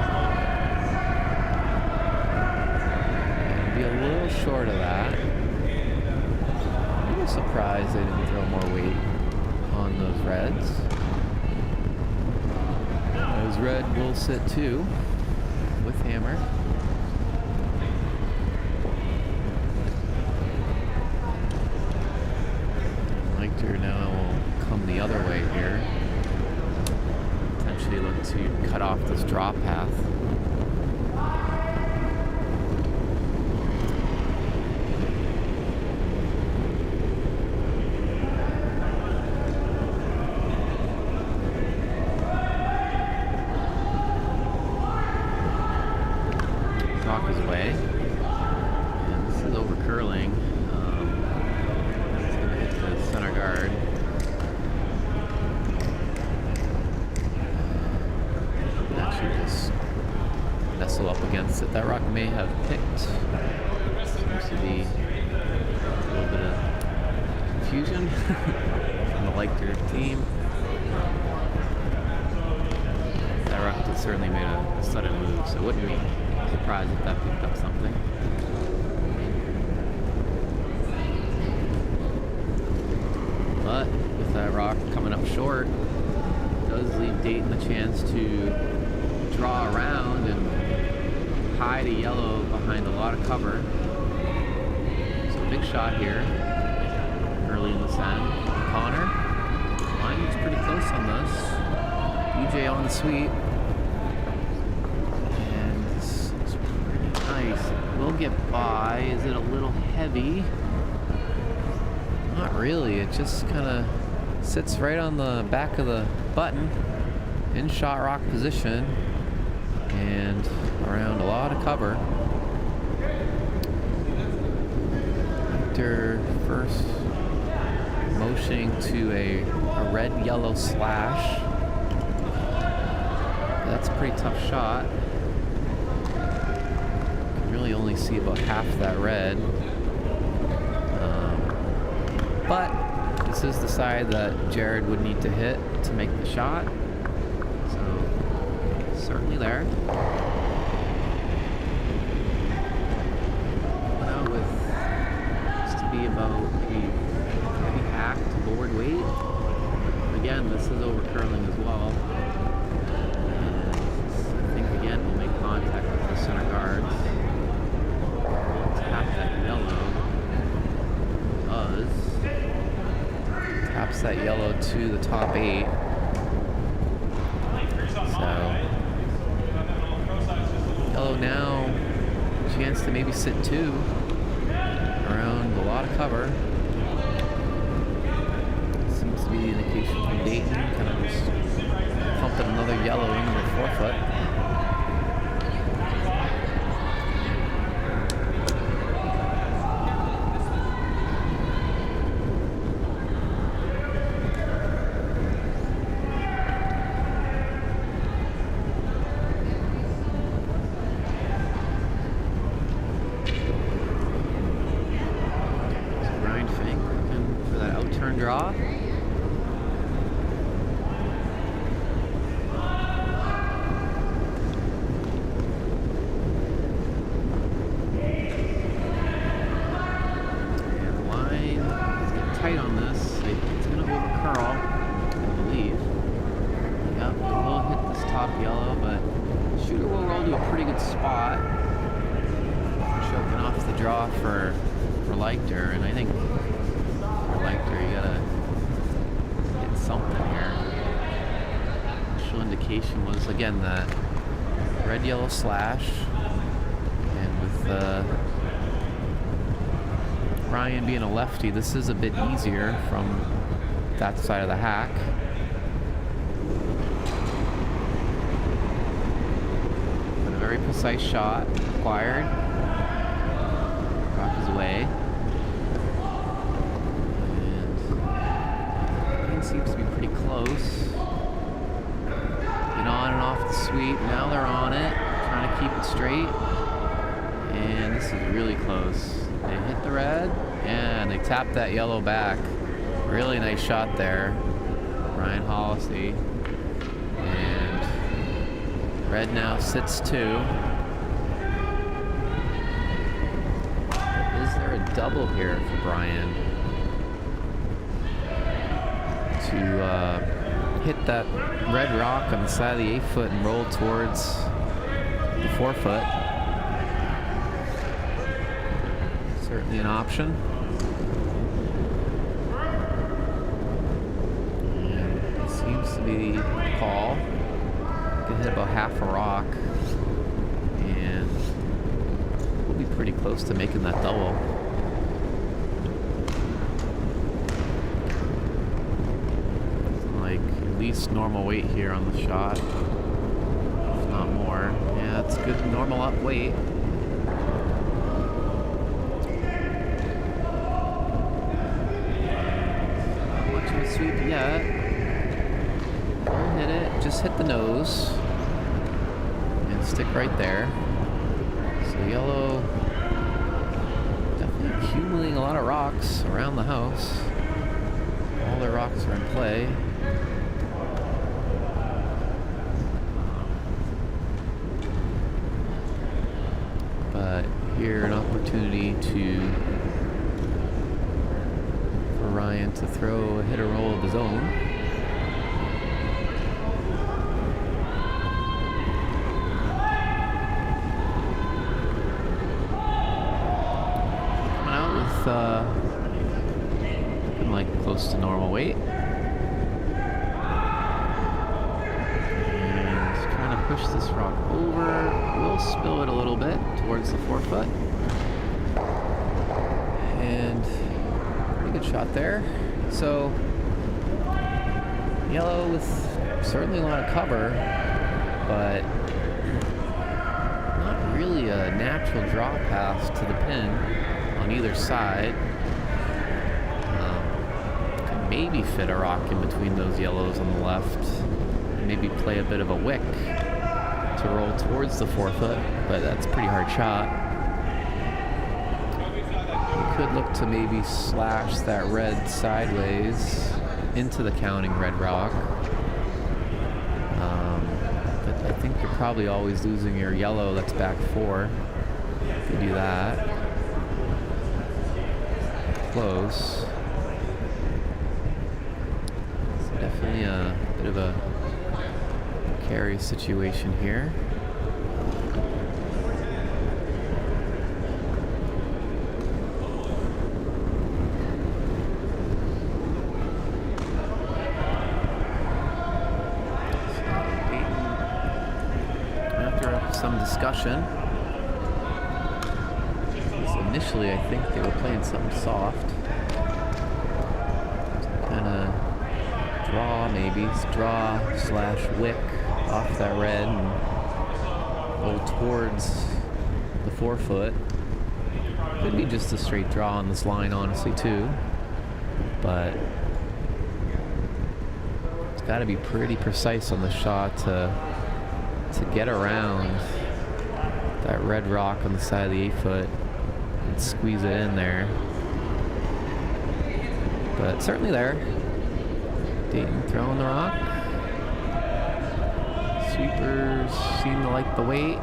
Speaker 4: A little short of that. I'm surprised they didn't throw more weight on those reds. Those red will sit too with hammer. Leichter now will come the other way here. Potentially look to cut off this draw path. His way, and this is over curling. It's going to hit the center guard. And actually just nestle up against it. That rock may have picked. Seems to be a little bit of confusion from the Leichter team. That rock certainly made a sudden move, so it wouldn't be surprised if that picked up something. But with that rock coming up short, it does leave Dayton the chance to draw around and hide a yellow behind a lot of cover. So big shot here early in the end. Connor on the sweep. And this is pretty nice. We'll get by. Is it a little heavy? Not really. It just kind of sits right on the back of the button in shot rock position and around a lot of cover. After first motioning to a red-yellow slash. That's a pretty tough shot. Can really only see about half that red. But this is the side that Jared would need to hit to make the shot. So, certainly there. Now with this to be about maybe heavy hack to board weight. Again, this is over curling as well. And I think again we'll make contact with the center guards. We'll tap that yellow. Taps that yellow to the top 8. So yellow now chance to maybe sit 2 around a lot of cover. Seems to be the indication from Dayton, kind of just pumping another yellow into the 4-foot. Draw. Tight on this. It's going to over curl, I believe. Yep, it will hit this top yellow, but shooter will roll to a pretty good spot. Choking off the draw for Leichter, and I think for Leichter you gotta hit something here. Initial indication was again that red-yellow slash, and with Ryan being a lefty, this is a bit easier from that side of the hack. But a very precise shot required. Rock his way. And it seems to be pretty close. Get on and off the sweep. Now they're on it, trying to keep it straight. And this is really close. They hit the red, and they tap that yellow back. Really nice shot there, Ryan Hollisey. And red now sits 2. Is there a double here for Brian to hit that red rock on the side of the 8-foot and roll towards the 4-foot? Certainly an option. And it seems to be the call. Could hit about half a rock, and we'll be pretty close to making that double. Like at least normal weight here on the shot, if not more. Yeah, it's good normal up weight. Sweep yet. Don't hit it. Just hit the nose and stick right there. So yellow definitely accumulating a lot of rocks around the house. All their rocks are in play. But here an opportunity for Ryan to throw a hit or roll of his own. Coming out with looking like close to normal weight. push this rock over. We'll spill it a little bit towards the 4-foot. And pretty good shot there. So yellow with certainly a lot of cover, but not really a natural draw path to the pin on either side. Could maybe fit a rock in between those yellows on the left. Maybe play a bit of a wick to roll towards the 4-foot, but that's a pretty hard shot. You could look to maybe slash that red sideways into the counting red rock. But I think you're probably always losing your yellow that's back 4 if you do that. Close. It's definitely a bit of a carry situation here. After some discussion, initially I think they were playing something soft. Kind of draw, maybe. Draw / wick off that red and roll towards the 4-foot. Could be just a straight draw on this line, honestly, too. But it's got to be pretty precise on the shot to get around that red rock on the side of the 8-foot and squeeze it in there. But certainly there. Dayton throwing the rock. Sweepers seem to like the weight.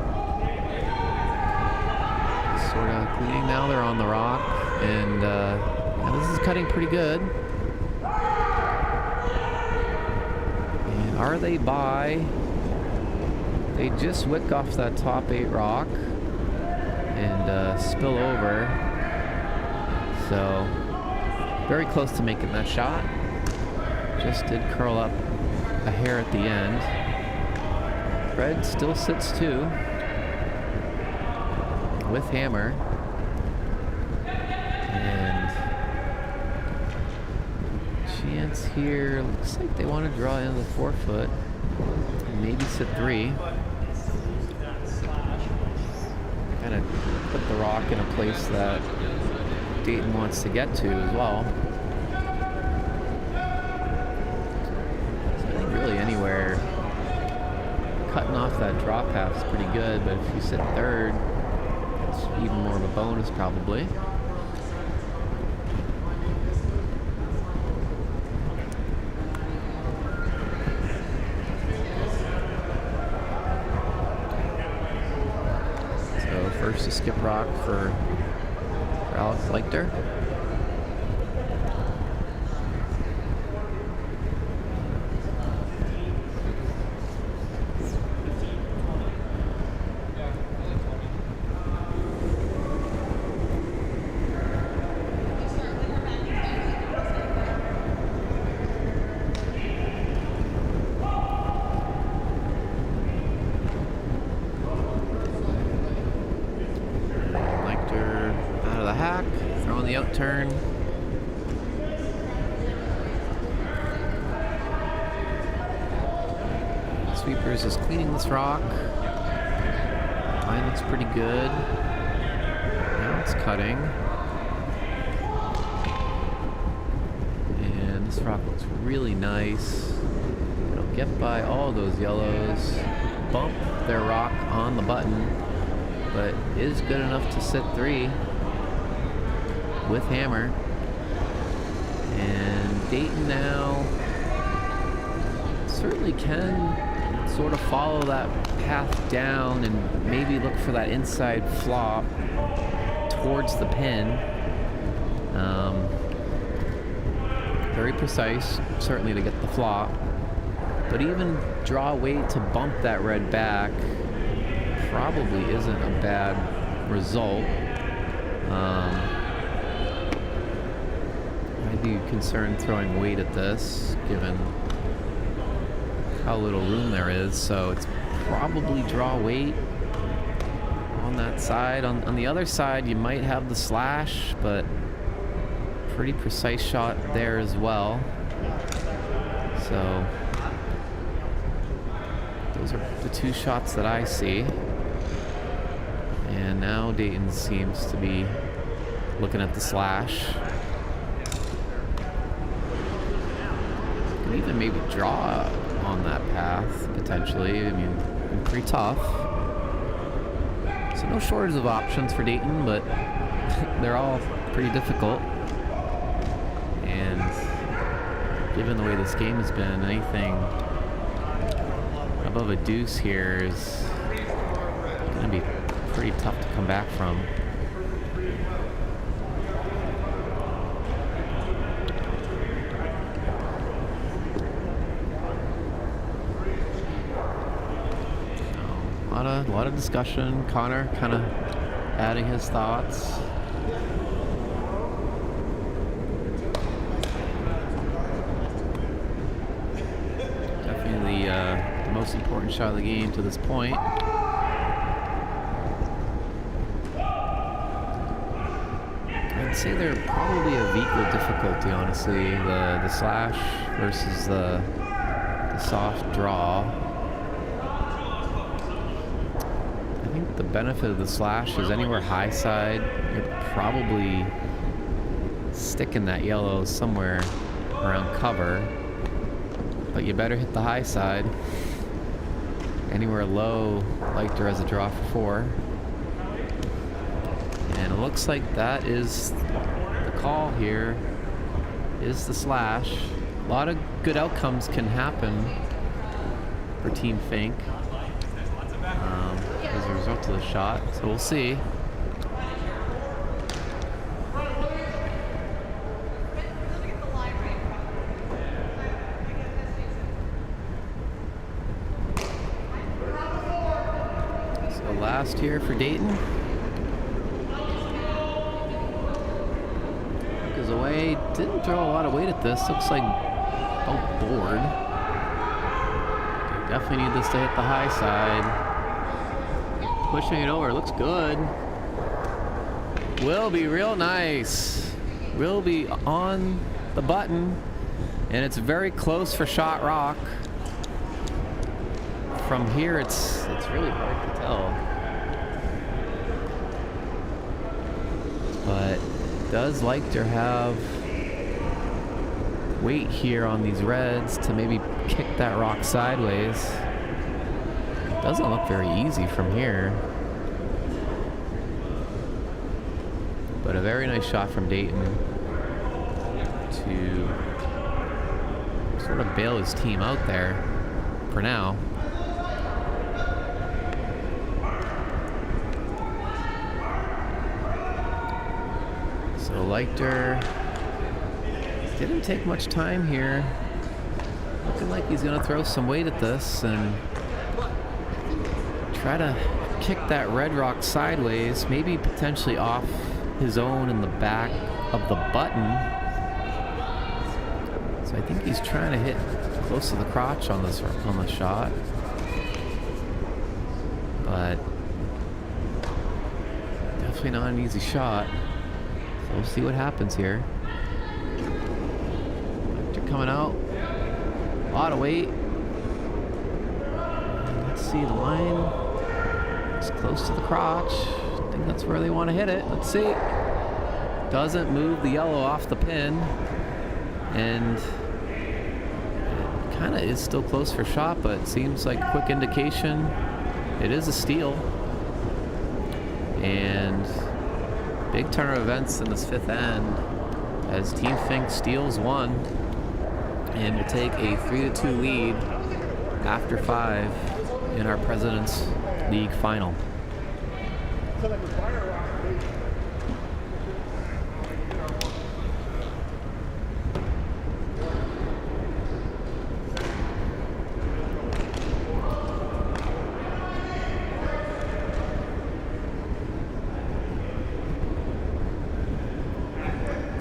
Speaker 4: Sort of cleaning now. They're on the rock, and this is cutting pretty good. And are they by? They just wick off that top 8 rock and spill over. So very close to making that shot. Just did curl up a hair at the end. Red still sits 2 with hammer, and chance here. Looks like they want to draw into the 4-foot and maybe sit 3. Kind of put the rock in a place that Dayton wants to get to as well. So I think really anywhere cutting off that draw path is pretty good, but if you sit 3rd, it's even more of a bonus probably. So first to skip rock for Alex Leichter. Throwing the out turn. Sweepers is cleaning this rock. Line looks pretty good. Now it's cutting. And this rock looks really nice. It'll get by all those yellows, bump their rock on the button, but is good enough to sit 3 with hammer. And Dayton now certainly can sort of follow that path down and maybe look for that inside flop towards the pin. Very precise, certainly, to get the flop, but even draw weight to bump that red back probably isn't a bad result. I'd be concerned throwing weight at this, given how little room there is. So it's probably draw weight on that side. On the other side, you might have the slash, but pretty precise shot there as well. So those are the two shots that I see. And now Dayton seems to be looking at the slash. Could even maybe draw on that path, potentially. I mean, pretty tough. So no shortage of options for Dayton, but they're all pretty difficult. And given the way this game has been, anything above a deuce here is going to be pretty tough to come back from. A lot of discussion. Connor kind of adding his thoughts. Definitely the most important shot of the game to this point. I'd say they're probably of equal difficulty, honestly. The slash versus the soft draw. I think the benefit of the slash is anywhere high side, you're probably sticking that yellow somewhere around cover. But you better hit the high side. Anywhere low, Leichter has a draw for 4. And it looks like that is the call here, is the slash. A lot of good outcomes can happen for Team Fink as a result of the shot, so we'll see. So last here for Dayton. Away, didn't throw a lot of weight at this. Looks like board. Definitely need this to hit the high side. Pushing it over, looks good. Will be real nice. Will be on the button, and it's very close for shot rock. From here, it's really hard to tell. But does Leichter have weight here on these reds to maybe kick that rock sideways? Doesn't look very easy from here. But a very nice shot from Dayton to sort of bail his team out there for now. So Leichter didn't take much time here. Looking like he's gonna throw some weight at this and try to kick that red rock sideways, maybe potentially off his own in the back of the button. So I think he's trying to hit close to the crotch on this shot. But definitely not an easy shot. So we'll see what happens here. Leichter coming out. A lot of weight. And let's see, the line is close to the crotch. I think that's where they want to hit it. Let's see. Doesn't move the yellow off the pin. And it kind of is still close for shot, but it seems like a quick indication it is a steal. And big turn of events in this fifth end as Team Fink steals one and will take a 3-2 lead after 5 in our President's League final.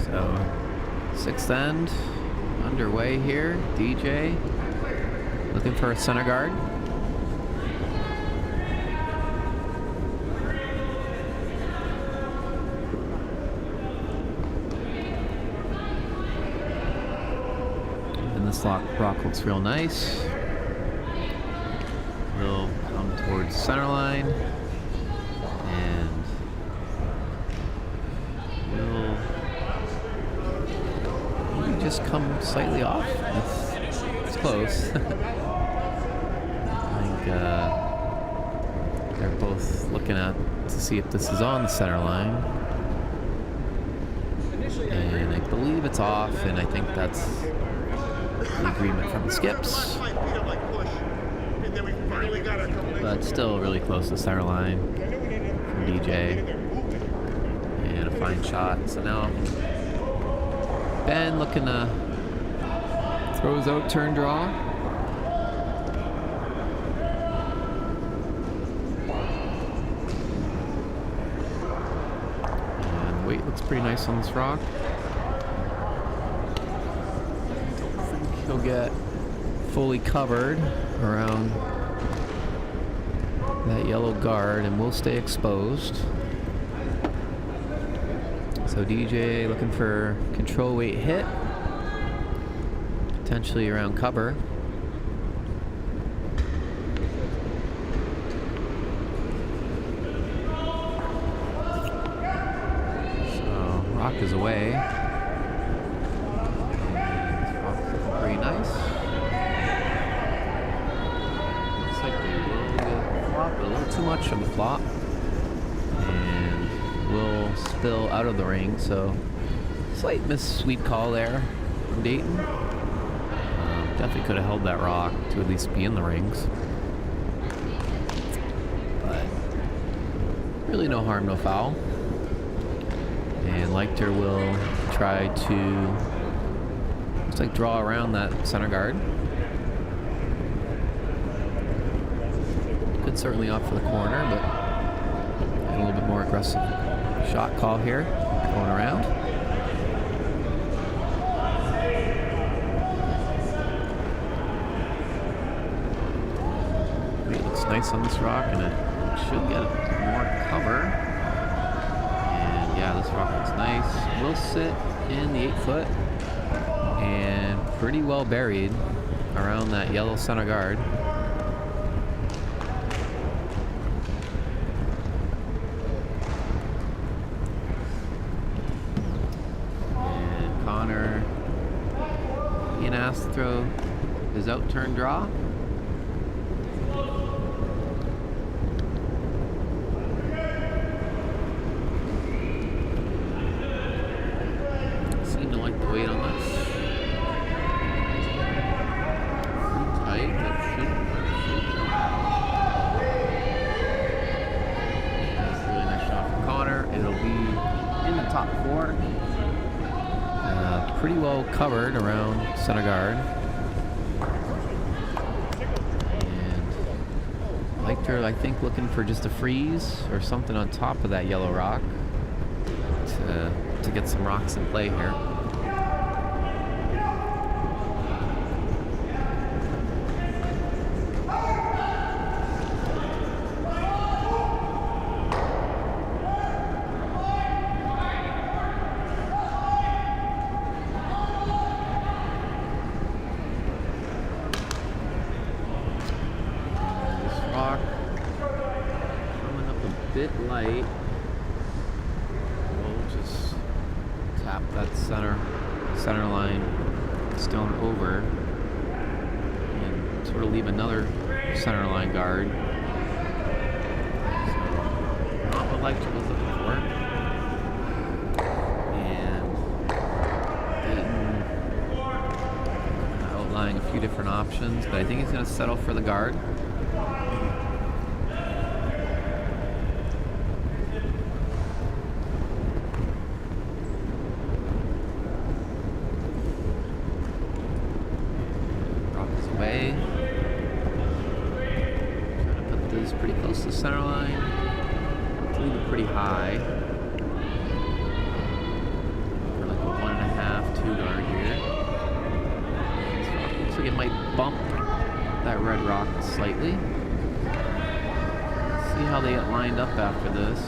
Speaker 4: So, sixth end underway here. DJ looking for a center guard. And this rock looks real nice. We'll come towards center line. And we'll just come slightly off. It's close. I think they're both looking at to see if this is on the center line. And I believe it's off, and I think that's the agreement from the skips. But still really close to center line from DJ. And a fine shot. So now Ben looking to throw his out turn draw. And weight looks pretty nice on this rock. Don't think he'll get fully covered around that yellow guard, and will stay exposed. So DJ looking for control weight hit, potentially around cover. So rock is away. And this rock's looking pretty nice. Looks like they will get flop, but a little too much of a flop. Will spill out of the ring, so slight sweep call there from Dayton. Definitely could have held that rock to at least be in the rings, but really no harm, no foul. And Leichter will try to, looks like, draw around that center guard. Could certainly opt for the corner, but a little bit more aggressive shot call here, going around. It looks nice on this rock, and it should get more cover. And yeah, this rock looks nice. Will sit in the 8-foot and pretty well buried around that yellow center guard. Asked to throw his out turn draw. Seem to like the weight on this. Pretty tight. That should That's a really nice shot from Connor. It'll be in the top 4. Pretty well covered around center guard. And Leichter, I think, looking for just a freeze or something on top of that yellow rock to get some rocks in play here. Bit light. We'll just tap that center line stone over and sort of leave another center line guard. So not what Leichter was looking for. And Dayton outlining a few different options, but I think he's going to settle for the guard. Way. Trying to put this pretty close to the center line. To leave it pretty high. For like a 1.5, 2 guard here. This rock looks like it might bump that red rock slightly. See how they get lined up after this.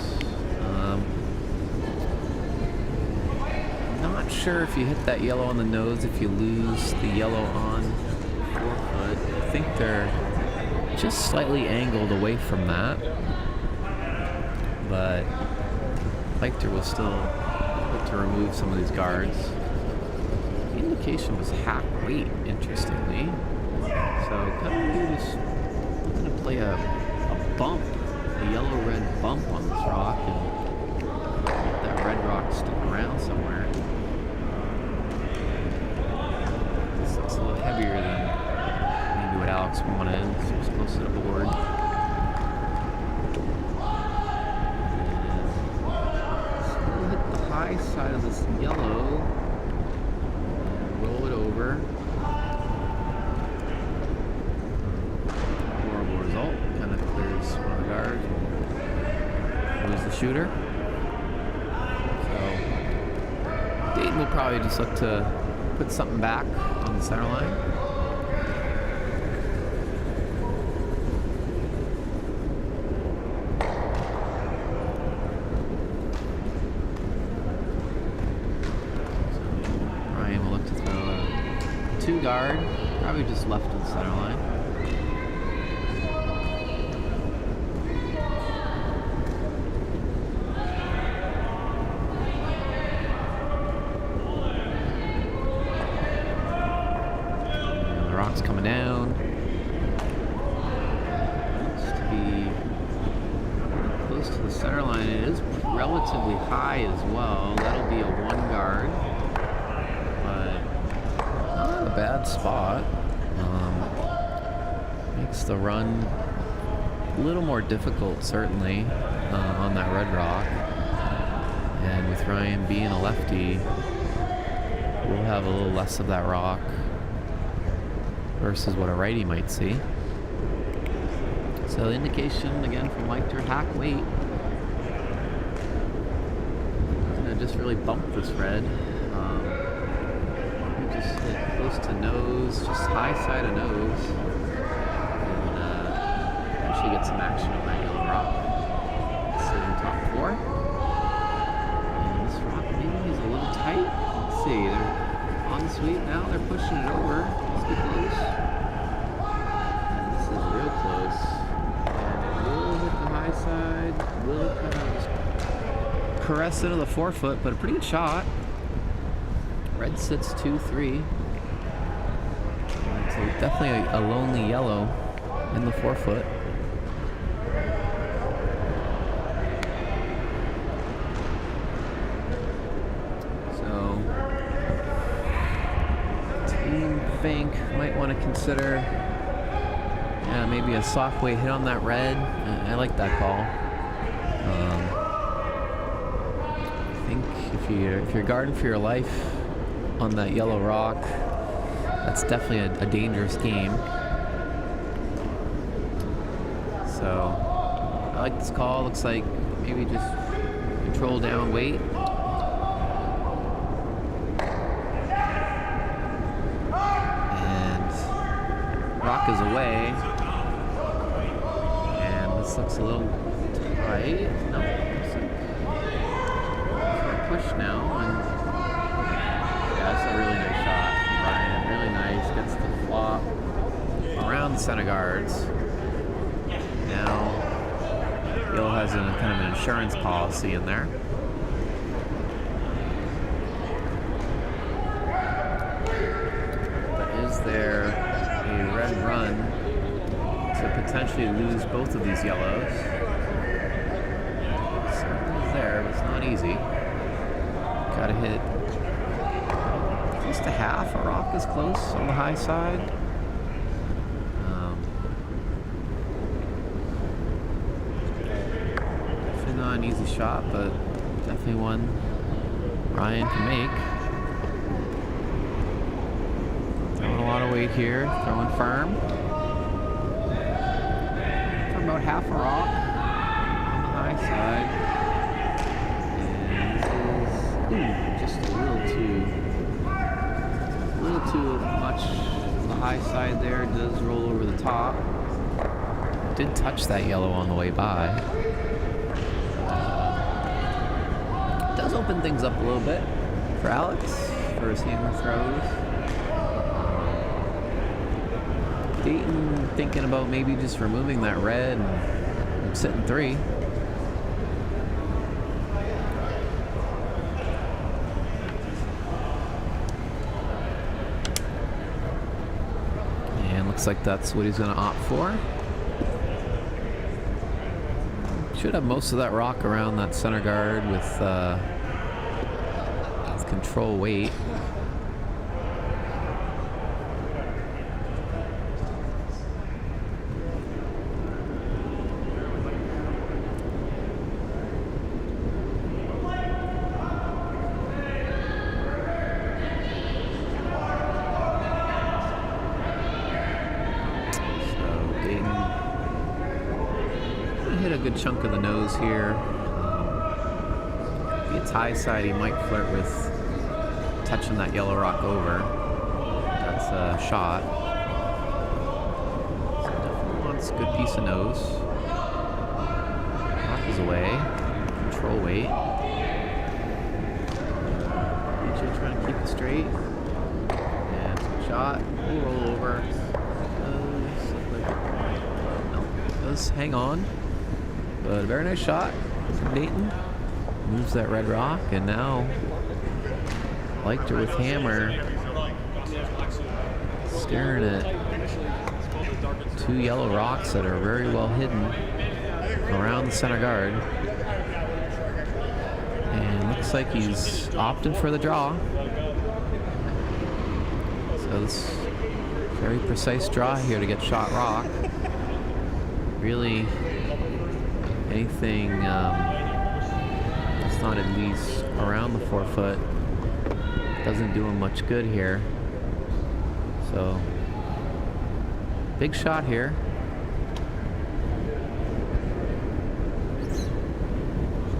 Speaker 4: Not sure if you hit that yellow on the nose, if you lose the yellow on forefoot. I think they're just slightly angled away from that. But Leichter will still look to remove some of these guards. The indication was hack weight, interestingly. So kind of maybe just going to play a bump, a yellow-red bump on this rock, and let that red rock stick around somewhere. This looks a little heavier than maybe what Alex wanted, so it's close to the board. High side of this yellow and roll it over. Horrible result. Kind of clears one of the guards. Lose the shooter. So Dayton will probably just look to put something back on the center line. Two guard, probably just left of the center line. And the rock's coming down. Looks to be close to the center line. It is relatively high as well. That'll be a one guard. Bad spot. Makes the run a little more difficult, certainly, on that red rock. And with Ryan being a lefty, we'll have a little less of that rock versus what a righty might see. So the indication, again, from Leichter, hack weight. Gonna just really bump this red. Just hit close to nose, just high side of nose, and actually get some action on that yellow rock. Sitting top four. And this rock maybe is a little tight. Let's see, they're on sweep now, they're pushing it over. Let's get close. And this is real close. And it will hit the high side, will kind of just caress into the forefoot, but a pretty good shot. Red sits 2-3. So definitely a lonely yellow in the forefoot. So Team Fink might want to consider maybe a soft weight hit on that red. I like that call. I think if you're guarding for your life on that yellow rock, that's definitely a dangerous game. So I like this call. Looks like maybe just control down weight. And rock is away. And this looks a little tight. No, push now. And that's a really nice shot from Ryan. Really nice. Gets the flop around the center guards. Now, Bill has kind of an insurance policy in there. But is there a red run to potentially lose both of these yellows? Certainly there, but it's not easy. Gotta hit close to half. A rock is close on the high side. Definitely not an easy shot, but definitely one Ryan can make. Throwing a lot of weight here, throwing firm. For about half a rock on the high side. And this is just a little too much high side there, does roll over the top. Did touch that yellow on the way by. Does open things up a little bit for Alex for his hammer throws. Dayton thinking about maybe just removing that red and sitting 3. And looks like that's what he's going to opt for. Should have most of that rock around that center guard with control weight. Hit a good chunk of the nose here. If it's high side, he might flirt with touching that yellow rock over. That's a shot. So definitely wants a good piece of nose. Rock is away. Control weight. DJ trying to keep it straight. And shot. We'll roll over. Does hang on. But a very nice shot from Dayton. Moves that red rock, and now Leichter with hammer, staring at 2 yellow rocks that are very well hidden around the center guard. And looks like he's opted for the draw. So this very precise draw here to get shot rock. Really anything that's not at least around the 4 foot doesn't do him much good here. So big shot here.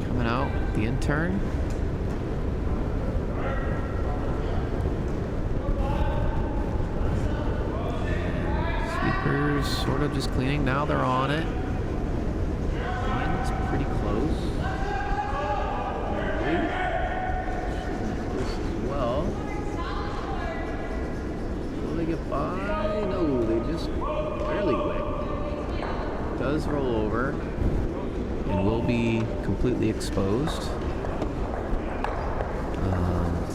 Speaker 4: Coming out the intern. Sweepers sort of just cleaning. Now they're on it. Pretty close. This as well. Will they get by? No, they just barely wick. Does roll over and will be completely exposed.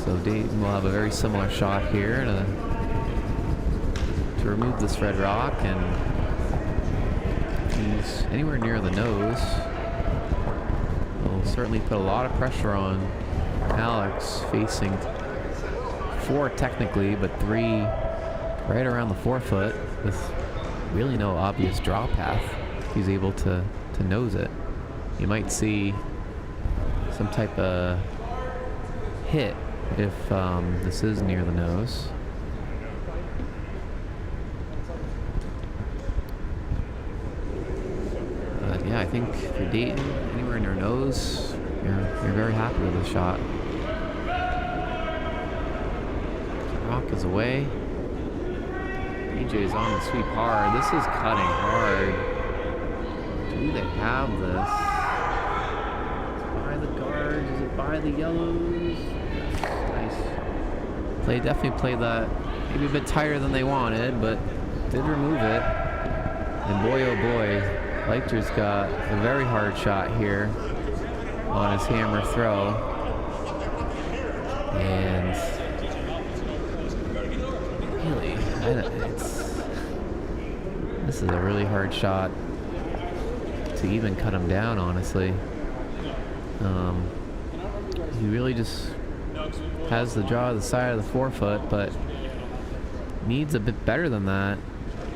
Speaker 4: So Dayton will have a very similar shot here to remove this red rock, and he's anywhere near the nose. Will certainly put a lot of pressure on Alex, facing 4 technically, but 3 right around the 4 foot with really no obvious draw path. He's able to nose it. You might see some type of hit if this is near the nose. Yeah, I think for Dayton, anywhere in your nose, you're very happy with the shot. Rock is away. DJ's on the sweep hard. This is cutting hard. Do they have this? By the guards? Is it by the yellows? Nice. Definitely played that maybe a bit tighter than they wanted, but did remove it. And boy, oh boy, Leichter's got a very hard shot here on his hammer throw. And really, this is a really hard shot to even cut him down, honestly. He really just has the draw to the side of the 4 foot, but needs a bit better than that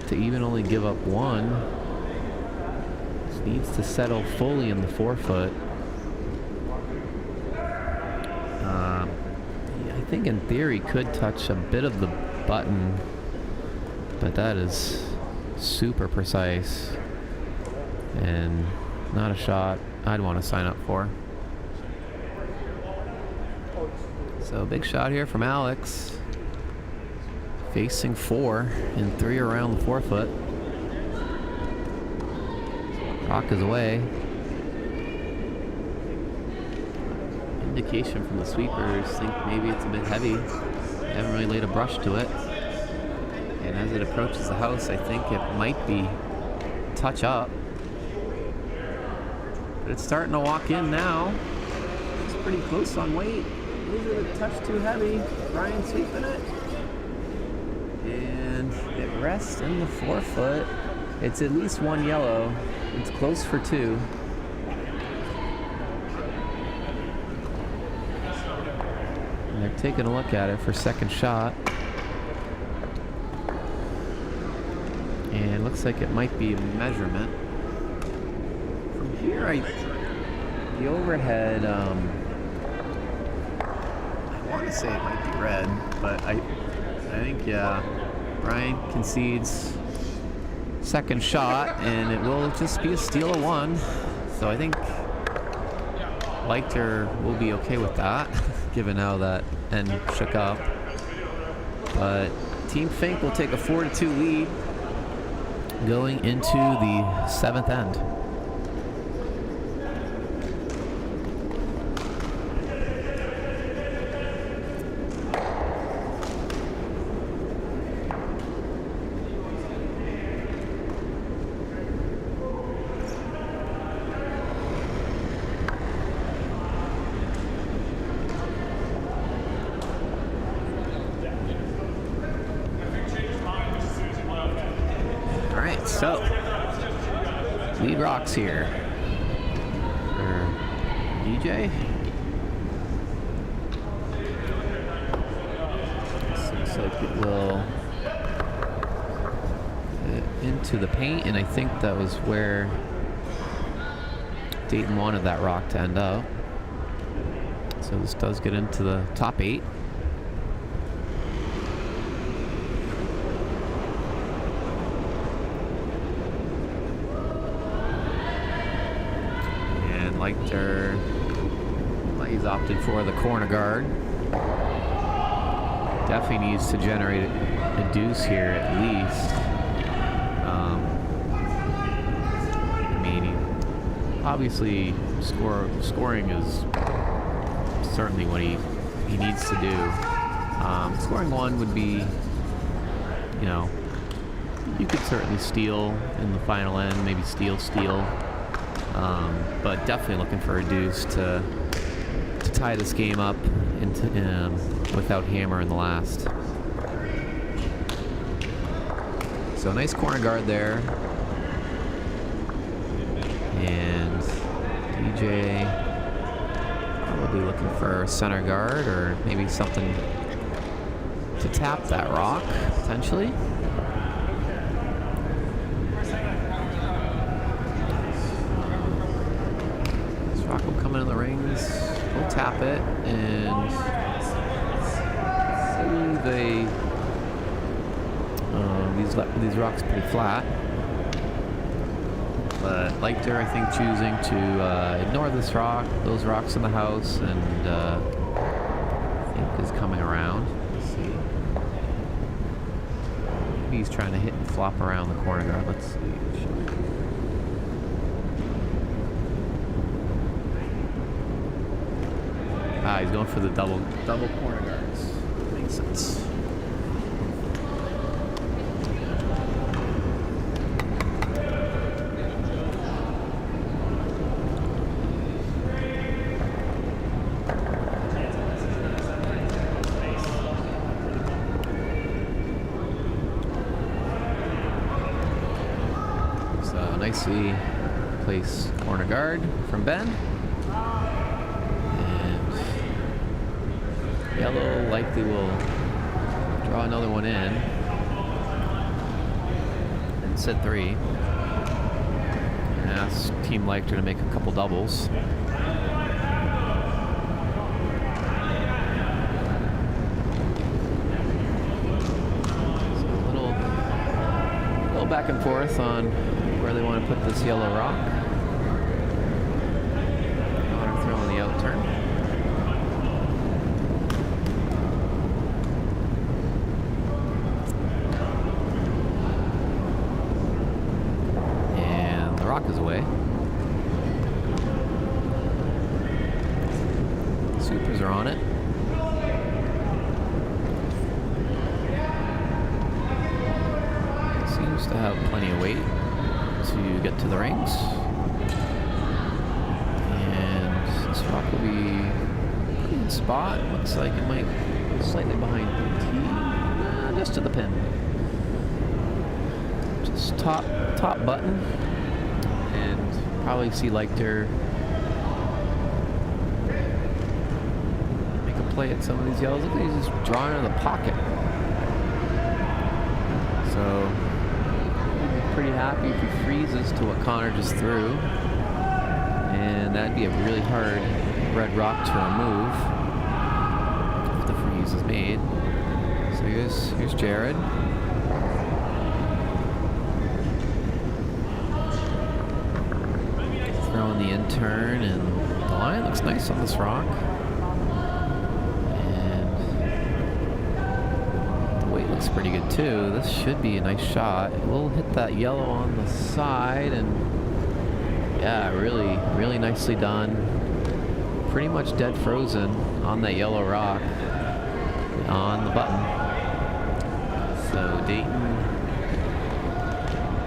Speaker 4: to even only give up 1. Just needs to settle fully in the 4 foot. I think in theory could touch a bit of the button, but that is super precise and not a shot I'd want to sign up for. So big shot here from Alex. Facing 4 and 3 around the 4-foot. Rock is away. Indication from the sweepers think maybe it's a bit heavy. They haven't really laid a brush to it. And as it approaches the house, I think it might be touch up. But it's starting to walk in now. It's pretty close on weight. Is it a touch too heavy? Brian sweeping it. And it rests in the 4-foot. It's at least 1 yellow. It's close for 2. And they're taking a look at it for second shot. And looks like it might be a measurement. From here, the overhead, I want to say it might be red, but I think, yeah, Brian concedes second shot, and it will just be a steal of 1. So I think Leichter will be okay with that, given how that end shook up. But Team Fink will take a 4-2 lead going into the 7th end. So, lead rocks here for DJ. Looks like it will get into the paint, and I think that was where Dayton wanted that rock to end up. So this does get into the top 8. Leichter, he's opted for the corner guard. Definitely needs to generate a deuce here at least. I mean, obviously scoring is certainly what he needs to do. Scoring 1 would be, you know, you could certainly steal in the final end, maybe steal. But definitely looking for a deuce to tie this game up into without hammer in the last. So nice corner guard there, and DJ probably looking for a center guard or maybe something to tap that rock potentially. In the rings, we'll tap it, and these rocks pretty flat. But Leichter, I think, choosing to ignore this rock, those rocks in the house, and I think is coming around. Let's see. Maybe he's trying to hit and flop around the corner guard. Let's see. He's going for the double corner guards. Makes sense. So nicely placed corner guard from Ben. Yellow likely will draw another one in and set 3. And ask Team Leichter to make a couple doubles. So a little back and forth on where they want to put this yellow rock. Connor throwing the out turn. rock is away. Supers are on it. Seems to have plenty of weight to get to the rings. And this rock will be a pretty good spot. Looks like it might be slightly behind the tee. Just to the pin. Just top button. And probably see Leichter make a play at some of these yellows. Look, he's just drawing out of the pocket. So pretty happy if he freezes to what Connor just threw, and that'd be a really hard red rock to remove if the freeze is made. So here's Jared. Throwing the in-turn, and the line looks nice on this rock. Looks pretty good too. This should be a nice shot. We'll hit that yellow on the side, and yeah, really nicely done. Pretty much dead frozen on that yellow rock on the button. So Dayton,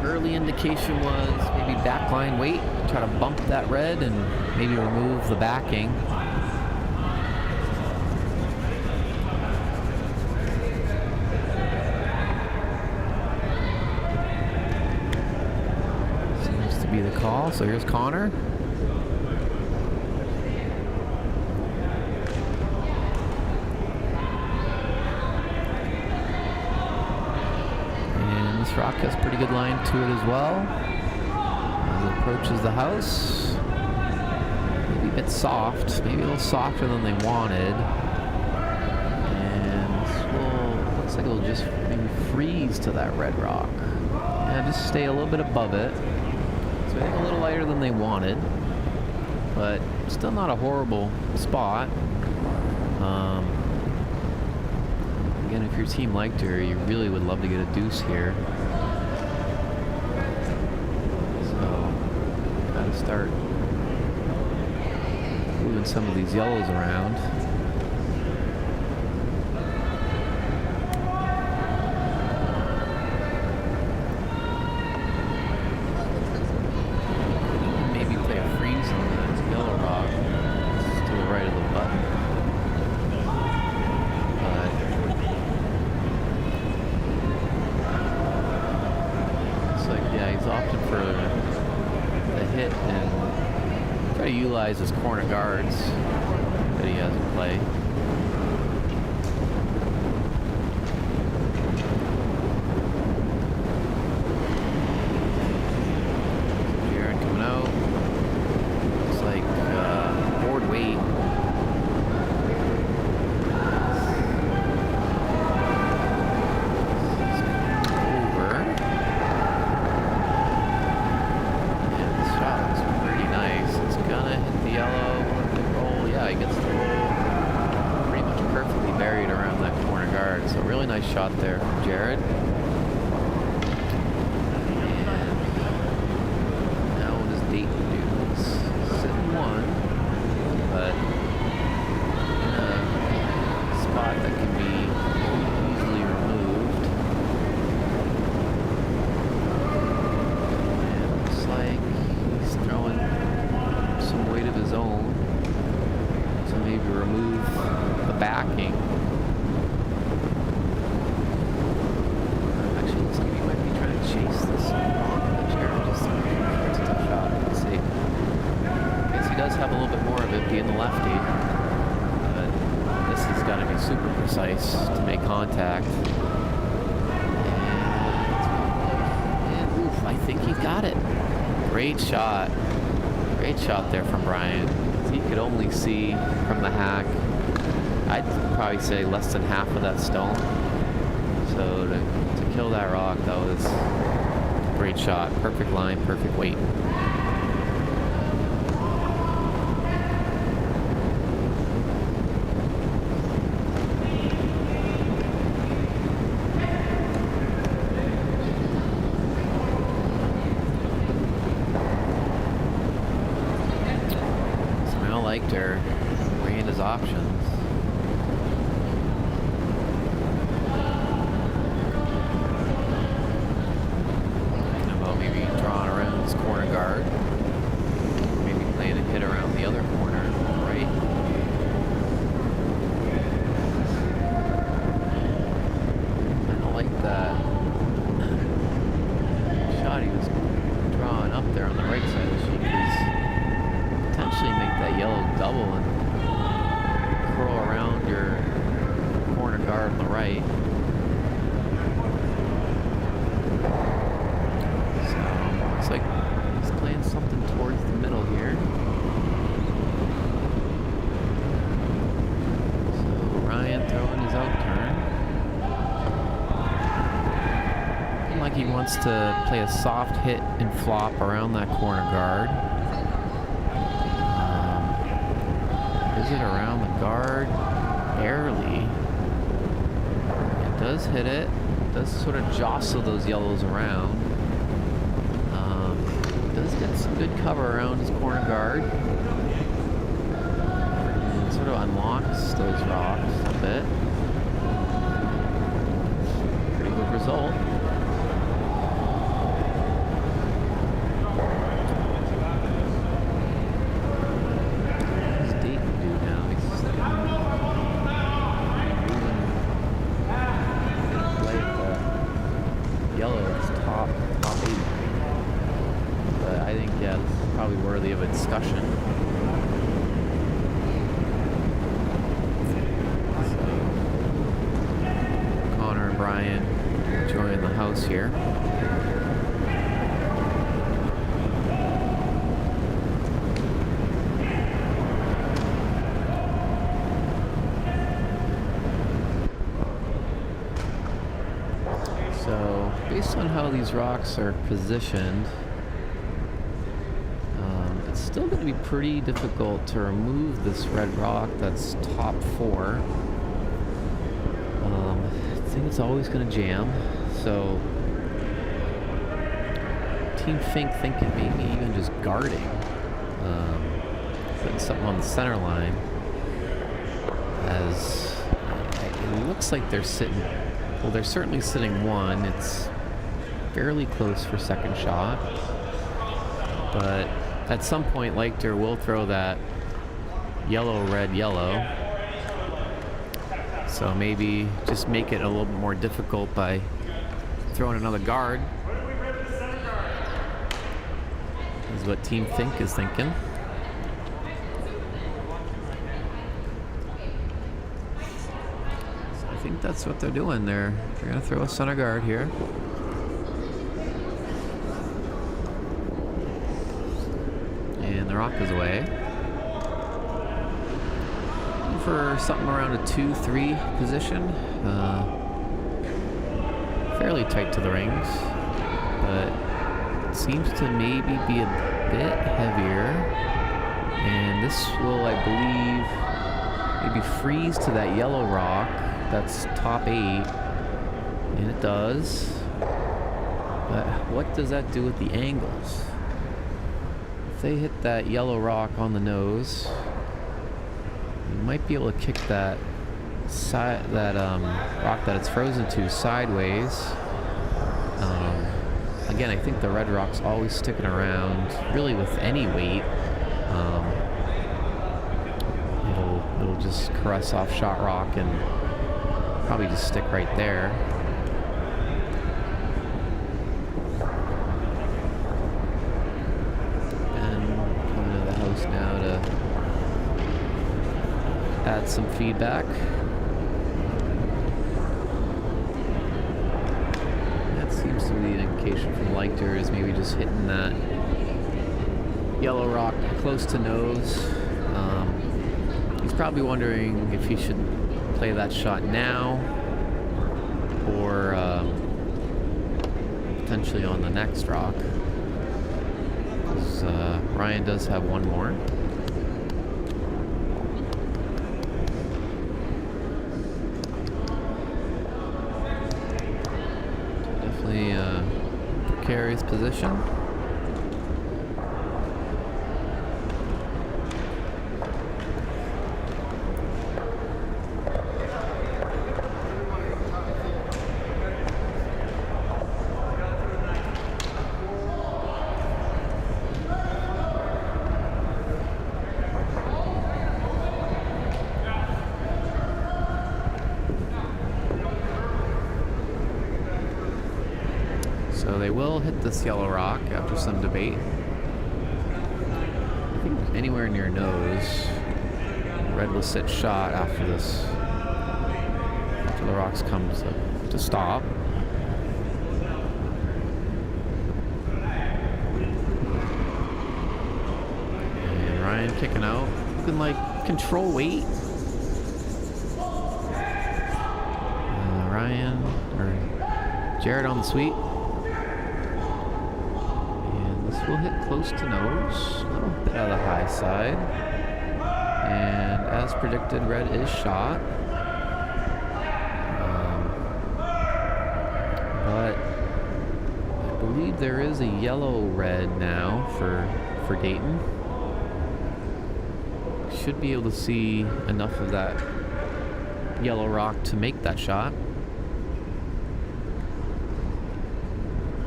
Speaker 4: early indication was maybe backline weight, try to bump that red and maybe remove the backing. Be the call. So here's Connor. And this rock has pretty good line to it as well. As it approaches the house. Maybe a bit soft. Maybe a little softer than they wanted. And looks like it'll just maybe freeze to that red rock. And just stay a little bit above it. So I think a little lighter than they wanted, but still not a horrible spot. Again, if you're Team Leichter, you really would love to get a deuce here. So, gotta start moving some of these yellows around. His corner guards that he has in play. Jared coming out. Looks like board weight. Over. And the shot looks pretty nice. It's gonna hit the yellow. Roll. Yeah, he gets the roll pretty much perfectly buried around that corner guard. So really nice shot there from Jared. And now what does Dayton do? He's sitting one, but in a spot that can be easily removed. And it looks like he's throwing some weight of his own to maybe remove the backing. Actually, looks like he might be trying to chase this Jared just it's a tough shot. Let's see. I guess he does have a little bit more of it being the lefty, but this has got to be super precise to make contact. And oof, I think he got it. Great shot. Great shot there from Brian. He could only see from the hack, I'd probably say less than half of that stone. So to kill that rock, that was a great shot. Perfect line, perfect weight. options. Thinking about maybe drawing around this corner guard. Maybe playing a hit around the other corner, right? I don't like that shot he was drawing up there on the right side of the sheet, because potentially make that yellow double and curl around your corner guard on the right. So looks like he's playing something towards the middle here. So Ryan throwing his out turn. Looking like he wants to play a soft hit and flop around that corner guard. Is it around the guard? Barely. It does hit it. Does sort of jostle those yellows around. Does get some good cover around his corner guard. And sort of unlocks those rocks a bit. Pretty good result. Probably worthy of a discussion. So, Connor and Brian enjoying the house here. So, based on how these rocks are positioned, it's still going to be pretty difficult to remove this red rock that's top 4. I think it's always going to jam. So, Team Fink thinking maybe even just guarding, putting something on the center line. As it looks like they're sitting, well, they're certainly sitting 1. It's fairly close for second shot, but at some point, Leichter will throw that yellow, red, yellow. So maybe just make it a little bit more difficult by throwing another guard. Is what Team Fink is thinking. So I think that's what they're doing. They're going to throw a center guard here. And the rock is away. For something around a 2-3 position. Fairly tight to the rings, but it seems to maybe be a bit heavier. And this will, I believe, maybe freeze to that yellow rock that's top 8. And it does. But what does that do with the angles? If they hit that yellow rock on the nose, you might be able to kick that rock that it's frozen to sideways. Again, I think the red rock's always sticking around, really with any weight. It'll just caress off shot rock and probably just stick right there. Now to add some feedback. That seems to be an indication from Leichter is maybe just hitting that yellow rock close to nose. He's probably wondering if he should play that shot now or potentially on the next rock. Ryan does have one more. Definitely a precarious position. So they will hit this yellow rock after some debate. I think anywhere near nose. Red will sit shot after this. After the rocks come to stop. And Ryan kicking out. Looking like control weight. Ryan or Jared on the sweep. And this will hit close to nose. A little bit out of the high side. And as predicted, red is shot. But I believe there is a yellow-red now for Dayton. Should be able to see enough of that yellow rock to make that shot.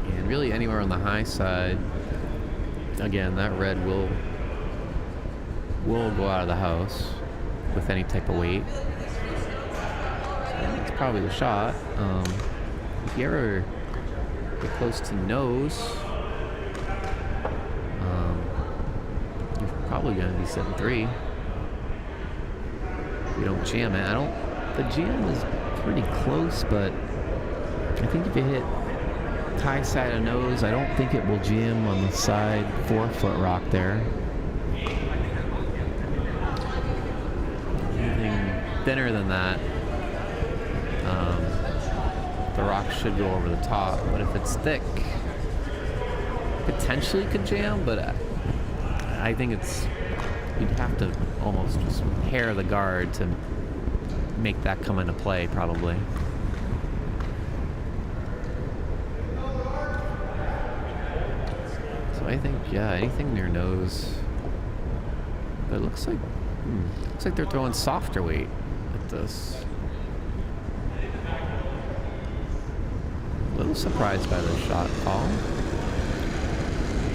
Speaker 4: And really anywhere on the high side, again, that red will go out of the house with any type of weight. So it's probably the shot. If you ever get close to nose, you're probably going to be sitting 3. If you don't jam it. The jam is pretty close, but I think if you hit high side of nose, I don't think it will jam on the side 4-foot rock there. Thinner than that, the rock should go over the top, but if it's thick, potentially could jam, but I think you'd have to almost just hair the guard to make that come into play, probably. So I think, yeah, anything near nose, but it looks like they're throwing softer weight at this. A little surprised by the shot call.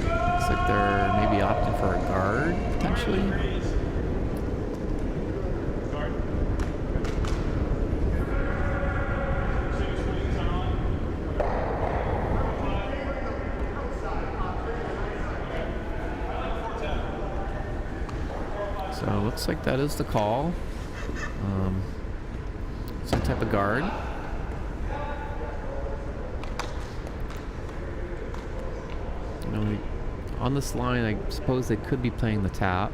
Speaker 4: Looks like they're maybe opting for a guard, potentially. So it looks like that is the call. Some type of guard. On this line, I suppose they could be playing the tap.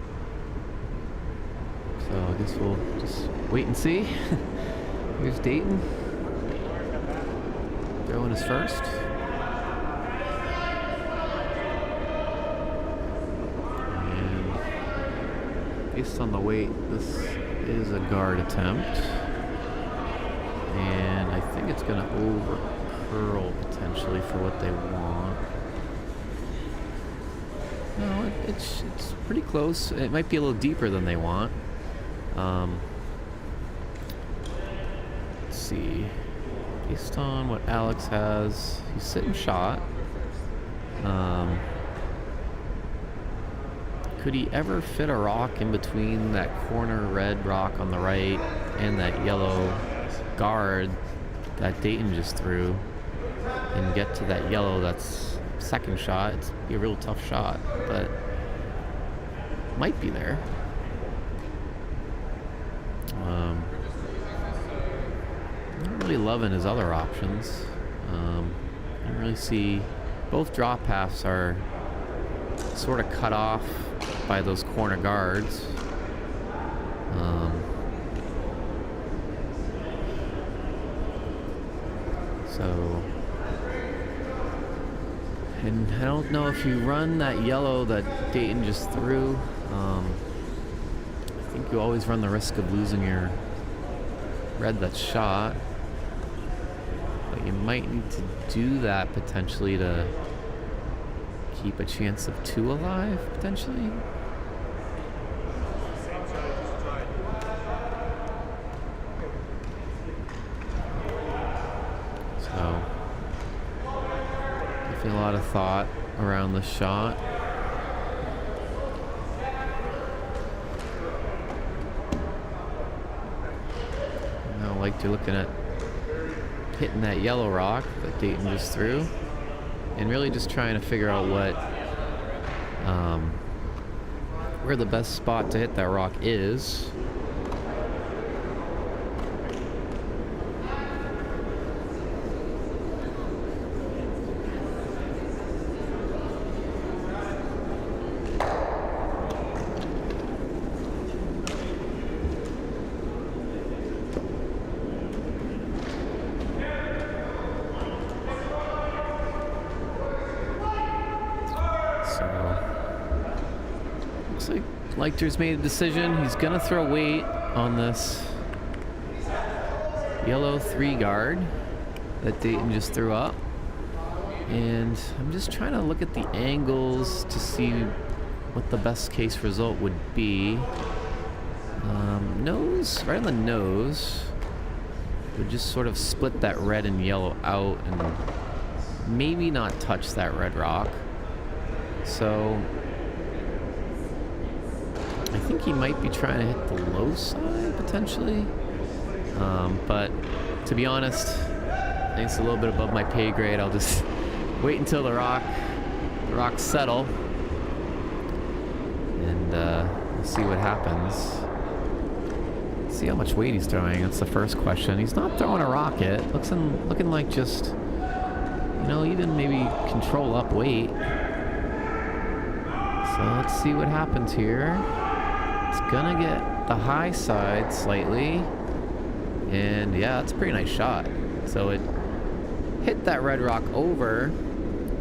Speaker 4: So I guess we'll just wait and see. Here's Dayton. Throwing his first. And based on the weight, this is a guard attempt. And I think it's going to over curl potentially for what they want. No, it's pretty close. It might be a little deeper than they want. Let's see. Based on what Alex has, he's sitting shot. Could he ever fit a rock in between that corner red rock on the right and that yellow guard that Dayton just threw and get to that yellow that's second shot? It's be a real tough shot, but might be there. Not really loving his other options. I don't really see. Both drop halves are sort of cut off by those corner guards. And I don't know if you run that yellow that Dayton just threw. I think you always run the risk of losing your red that's shot. But you might need to do that potentially to keep a chance of 2 alive, potentially. So, definitely a lot of thought around the shot. Now, like you're looking at hitting that yellow rock that Dayton just threw. and really just trying to figure out where the best spot to hit that rock is. Looks like Leichter's made a decision. He's gonna throw weight on this yellow 3 guard that Dayton just threw up. And I'm just trying to look at the angles to see what the best case result would be. Nose, right on the nose, would just sort of split that red and yellow out and maybe not touch that red rock. So I think he might be trying to hit the low side potentially. But to be honest, I think it's a little bit above my pay grade. I'll just wait until the rocks settle and we'll see what happens. See how much weight he's throwing. That's the first question. He's not throwing a rocket. Looking like just, you know, even maybe control up weight. So let's see what happens here. It's gonna get the high side slightly. And yeah, that's a pretty nice shot. So it hit that red rock over,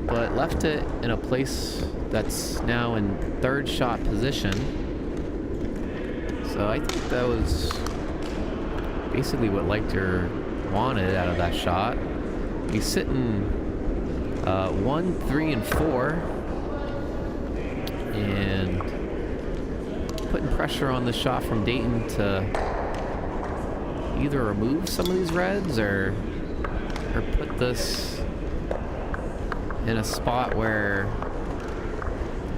Speaker 4: but left it in a place that's now in 3rd shot position. So I think that was basically what Leichter wanted out of that shot. He's sitting 1, 3, and 4, and putting pressure on the shot from Dayton to either remove some of these reds or put this in a spot where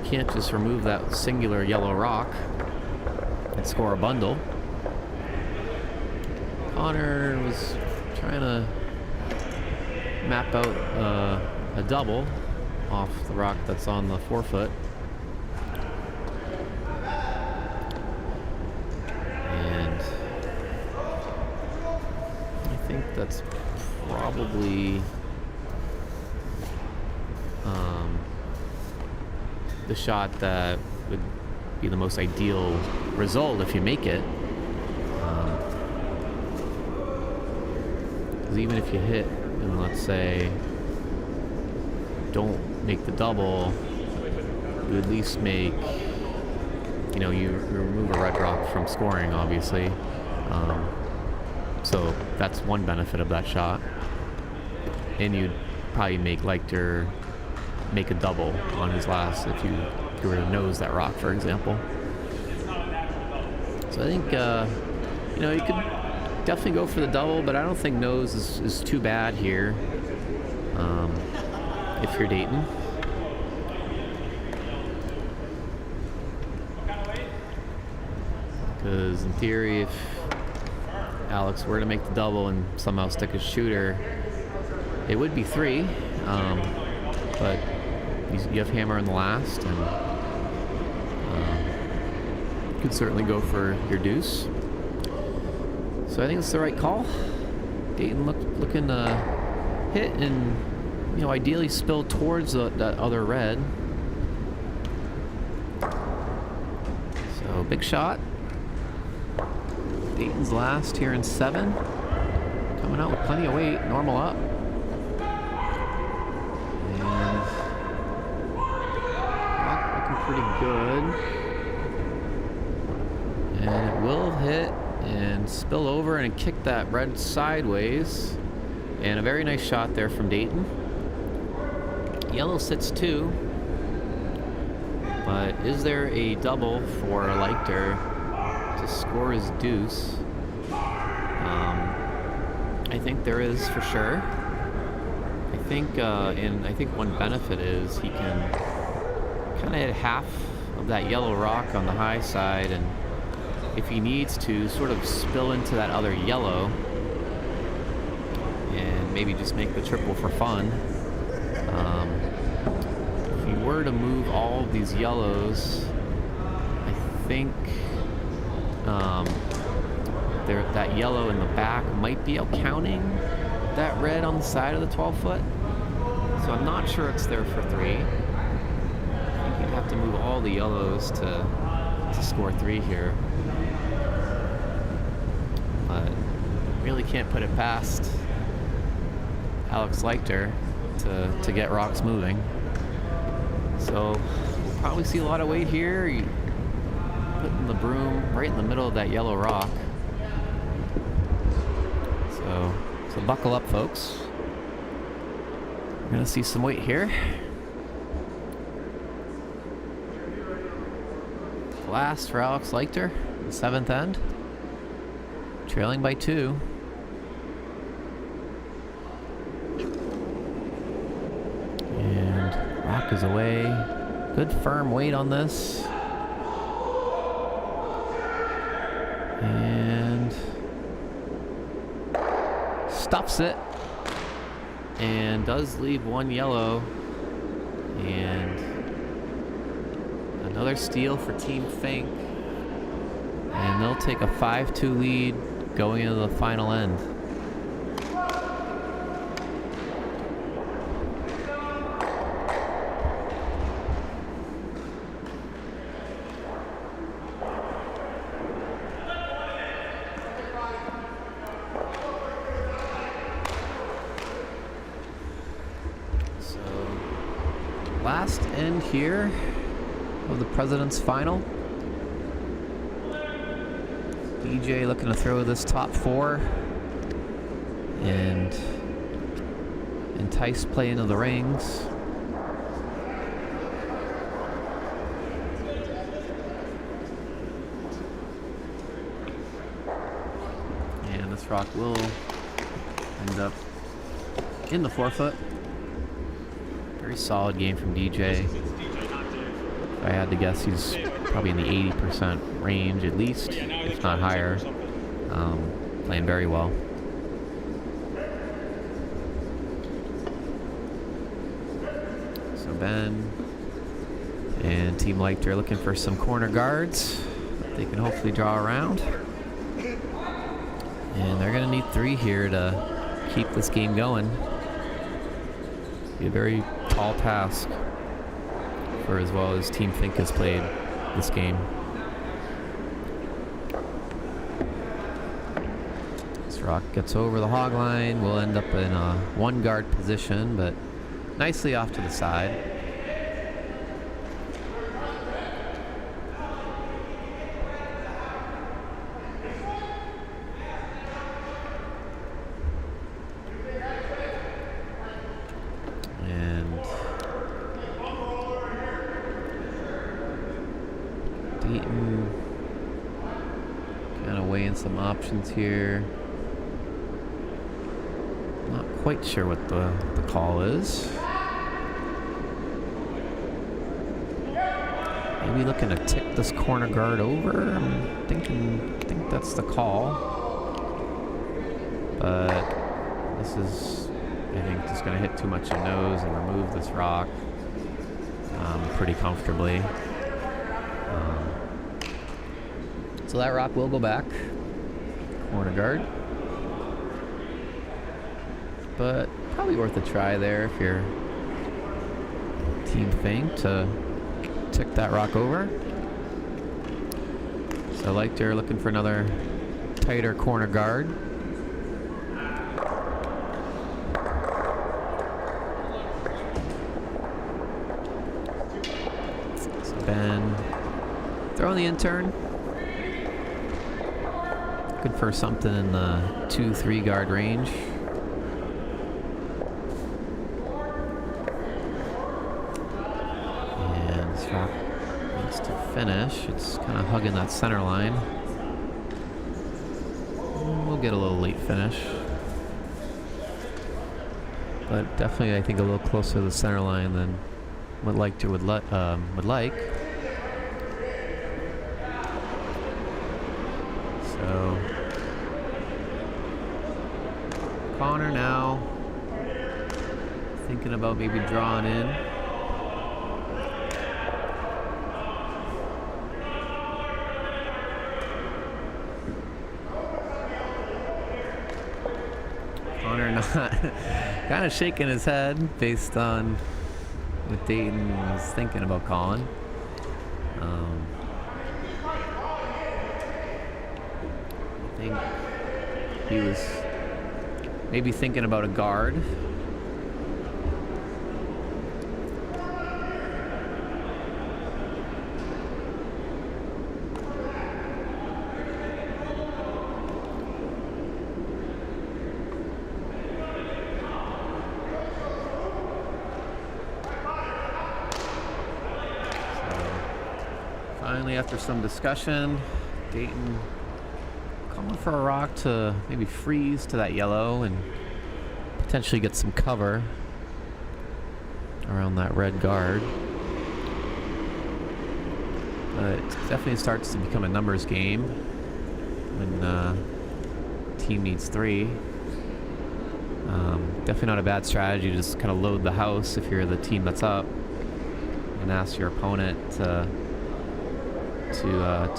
Speaker 4: you can't just remove that singular yellow rock and score a bundle. Connor was trying to map out a double off the rock that's on the 4-foot. And I think that's probably the shot that would be the most ideal result if you make it. Because even if you hit and let's say don't make the double, you at least make, you know, you remove a red rock from scoring, obviously. So that's one benefit of that shot. And you'd probably make Leichter make a double on his last if you were to nose that rock, for example. So I think, you know, you could definitely go for the double, but I don't think nose is too bad here if you're Dayton. Because in theory, if Alex were to make the double and somehow stick a shooter, it would be 3, but you have hammer in the last, and you could certainly go for your deuce. So I think it's the right call. Dayton looking to hit and, you know, ideally spill towards that other red. So big shot. Dayton's last here in 7. Coming out with plenty of weight, normal up. And looking pretty good. And it will hit and spill over and kick that red sideways. And a very nice shot there from Dayton. Yellow sits 2. But is there a double for Leichter to score his deuce? I think there is for sure. I think, and I think one benefit is he can kind of hit half of that yellow rock on the high side, and if he needs to, sort of spill into that other yellow and maybe just make the triple for fun. were to move all of these yellows, I think that yellow in the back might be outcounting that red on the side of the 12-foot. So I'm not sure it's there for 3. I think you'd have to move all the yellows to score 3 here. But really can't put it past Alex Leichter to get rocks moving. So we'll probably see a lot of weight here. You putting the broom right in the middle of that yellow rock. So buckle up, folks. We're gonna see some weight here. Last for Alex Leichter, the 7th end. Trailing by 2. And rock is away. Good firm weight on this. And stuffs it. And does leave 1 yellow. And another steal for Team Fink. And they'll take a 5-2 lead going into the final end. So, last end here of the President's Final. DJ looking to throw this top 4 and entice play into the rings. And this rock will end up in the 4-foot. Very solid game from DJ. If I had to guess, he's probably in the 80% range at least, if not higher. Playing very well. So Ben and Team Leichter looking for some corner guards that they can hopefully draw around. And they're going to need 3 here to keep this game going. Be a very tall task for as well as Team Fink has played this game. This rock gets over the hog line. We'll end up in a 1 guard position, but nicely off to the side. And Deaton kind of weighing some options here. Not quite sure what the call is. Maybe looking to tip this corner guard over. I think that's the call. But this is, I think, just going to hit too much of nose and remove this rock pretty comfortably. So that rock will go back. Corner guard. But probably worth a try there if you're Team Fink to tick that rock over. So Leichter looking for another tighter corner guard. So Ben throwing the intern. Looking for something in the 2-3 guard range. And this rock needs to finish. It's kind of hugging that center line. We'll get a little late finish. But definitely, I think, a little closer to the center line than what Leichter would like. So Connor now thinking about maybe drawing in. Connor not kind of shaking his head based on what Dayton was thinking about calling. I think he was maybe thinking about a guard. Finally, after some discussion, Dayton calling for a rock to maybe freeze to that yellow and potentially get some cover around that red guard. But it definitely starts to become a numbers game when team needs 3. Definitely not a bad strategy to just kind of load the house if you're the team that's up and ask your opponent to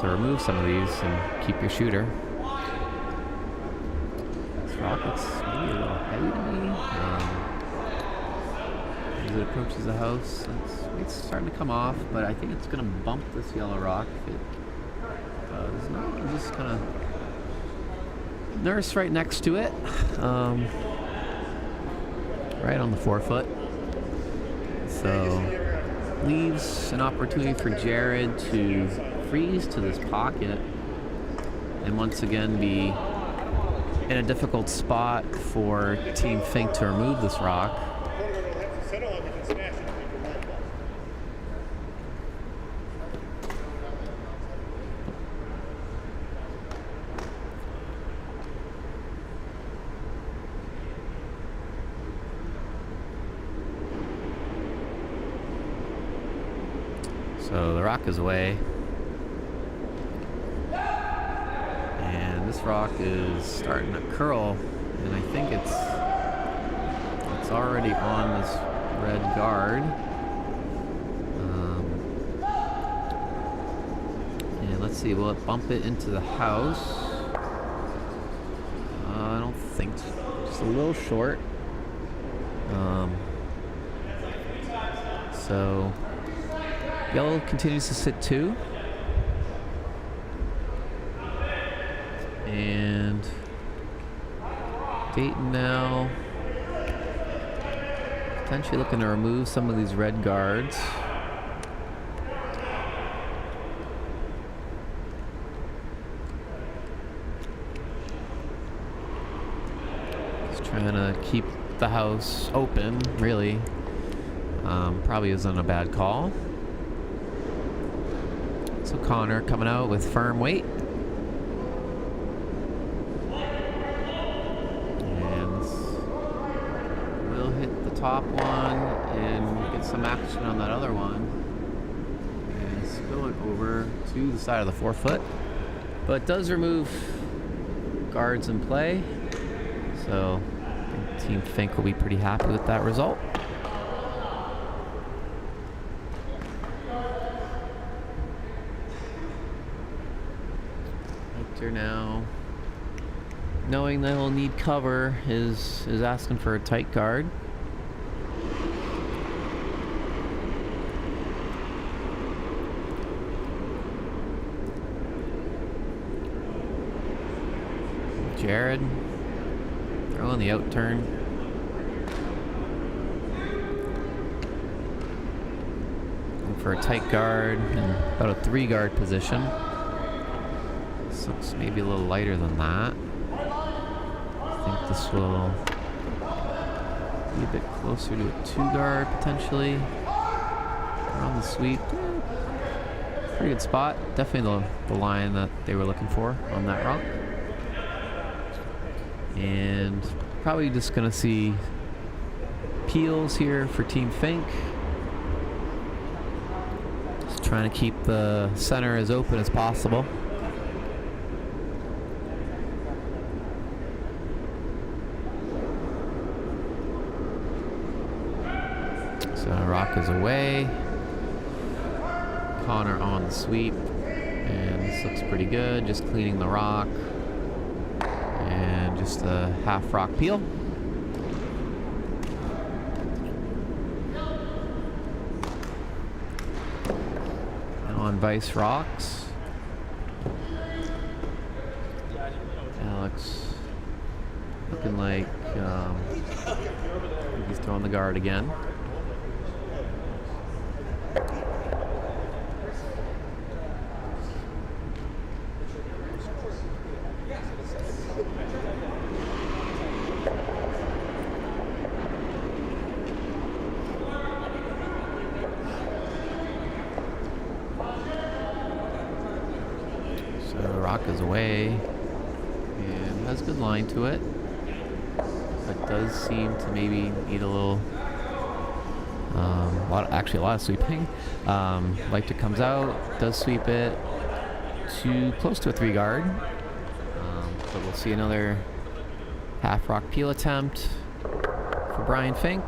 Speaker 4: remove some of these and keep your shooter. This rock looks maybe a little heavy to me. As it approaches the house, it's starting to come off, but I think it's going to bump this yellow rock if it does not. I'm just kind of nurse right next to it, right on the 4-foot. So leaves an opportunity for Jared to freeze to this pocket and once again be in a difficult spot for Team Fink to remove this rock. So the rock is away. And this rock is starting to curl, and I think it's already on this red guard. And let's see, will it bump it into the house? I don't think so. Just a little short. So yellow continues to sit 2. And Dayton now potentially looking to remove some of these red guards. Just trying to keep the house open, really. Probably isn't a bad call. So Connor coming out with firm weight. And we'll hit the top one and get some action on that other one. And spill it over to the side of the 4-foot. But it does remove guards in play. So I think Team Fink will be pretty happy with that result. Leichter now, knowing that he'll need cover, is asking for a tight guard. Jared throwing the out turn. Looking for a tight guard and about a 3-guard position. This looks maybe a little lighter than that. I think this will be a bit closer to a 2-guard potentially. Around the sweep. Pretty good spot. Definitely the line that they were looking for on that rock. And probably just gonna see peels here for Team Fink. Just trying to keep the center as open as possible. So rock is away. Connor on the sweep. And this looks pretty good. Just cleaning the rock. And just a half rock peel. on Vice Rocks. Alex looking like he's throwing the guard again. Rock is away and has a good line to it, but does seem to maybe need a little a lot of sweeping. Leichter comes out, does sweep it too close to a 3 guard, but we'll see another half rock peel attempt for Brian Fink.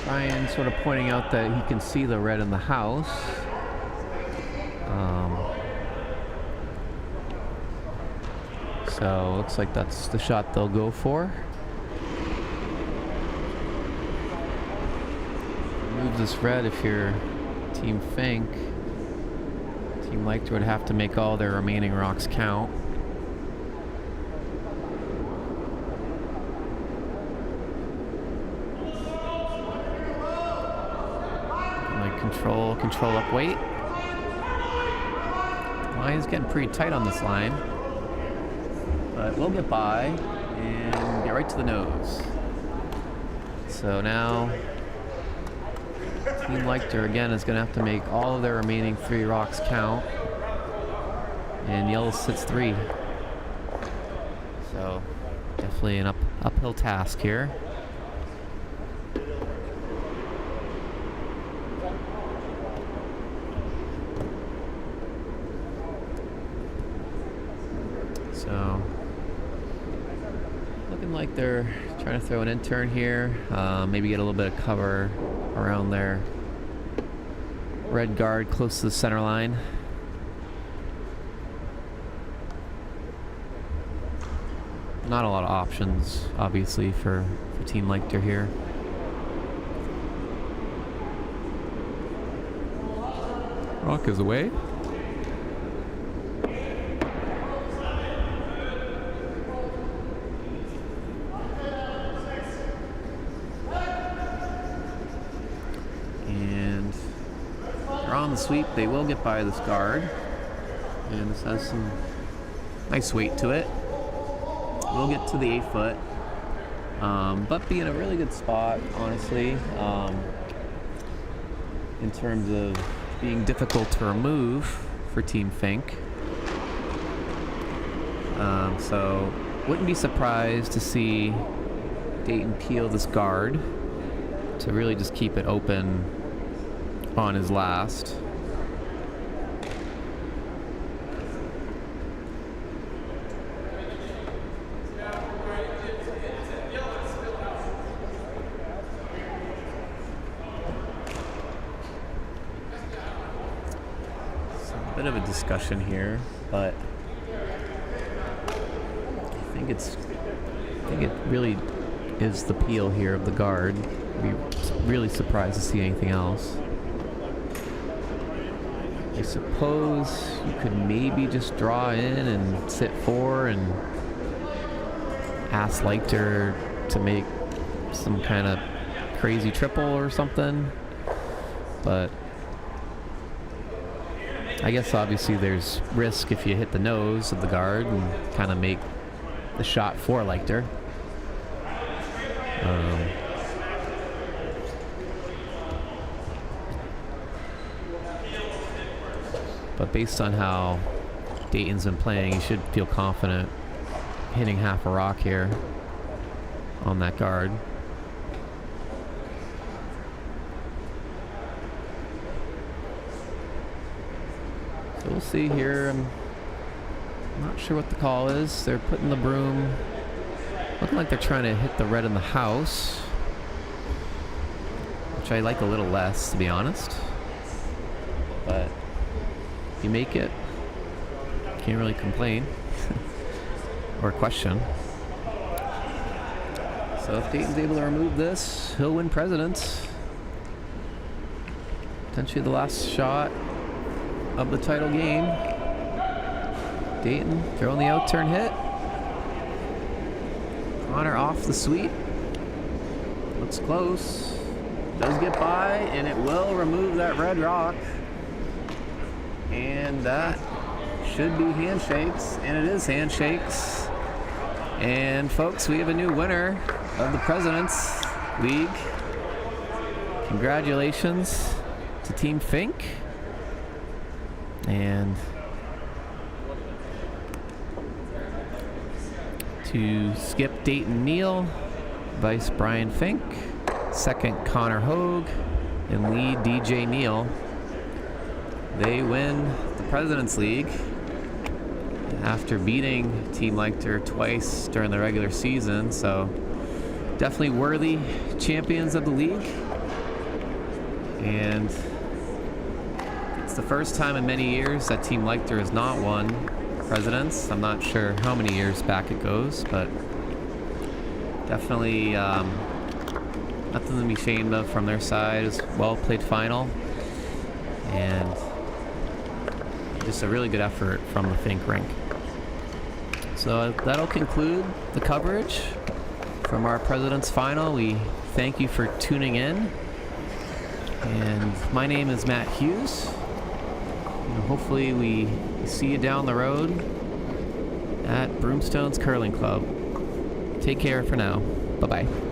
Speaker 4: Brian sort of pointing out that he can see the red in the house. So looks like that's the shot they'll go for. Move this red if you're Team Fink. Team Leichter would have to make all their remaining rocks count. Control up weight. Line is getting pretty tight on this line, but we'll get by and get right to the nose. So now Team Leichter again is going to have to make all of their remaining 3 rocks count, and yellow sits 3. So definitely an uphill task here. So, looking like they're trying to throw an in-turn here. Maybe get a little bit of cover around their red guard close to the center line. Not a lot of options, obviously, for Team Leichter here. Rock is away. And they're on the sweep. They will get by this guard. And this has some nice weight to it. We'll get to the 8 foot. But be in a really good spot, honestly, in terms of being difficult to remove for Team Fink. So wouldn't be surprised to see Dayton peel this guard to really just keep it open on his last. A bit of a discussion here, but I think it really is the peel here of the guard. I'd be really surprised to see anything else. I suppose you could maybe just draw in and sit 4 and ask Leichter to make some kind of crazy triple or something, but I guess obviously there's risk if you hit the nose of the guard and kind of make the shot for Leichter. But based on how Dayton's been playing, you should feel confident hitting half a rock here on that guard. So we'll see here. I'm not sure what the call is. They're putting the broom, looking like they're trying to hit the red in the house, which which I like a little less, to be honest. But if you make it, can't really complain or question. So if Dayton's able to remove this, he'll win Presidents. Potentially the last shot of the title game. Dayton throwing the out-turn hit. Connor off the sweep. Looks close. Does get by, and it will remove that red rock. And that should be handshakes, and it is handshakes. And folks, we have a new winner of the Presidents League. Congratulations to Team Fink. And to Skip Dayton Neal, Vice Brian Fink, second Connor Hogue, and lead DJ Neal. They win the Presidents League after beating Team Leichter twice during the regular season, so definitely worthy champions of the league. And it's the first time in many years that Team Leichter has not won Presidents. I'm not sure how many years back it goes, but definitely nothing to be ashamed of from their side. It's a well-played final, and just a really good effort from the Fink rink. So that'll conclude the coverage from our President's Final. We thank you for tuning in. And my name is Matt Hughes. And hopefully we see you down the road at Broomstones Curling Club. Take care for now. Bye-bye.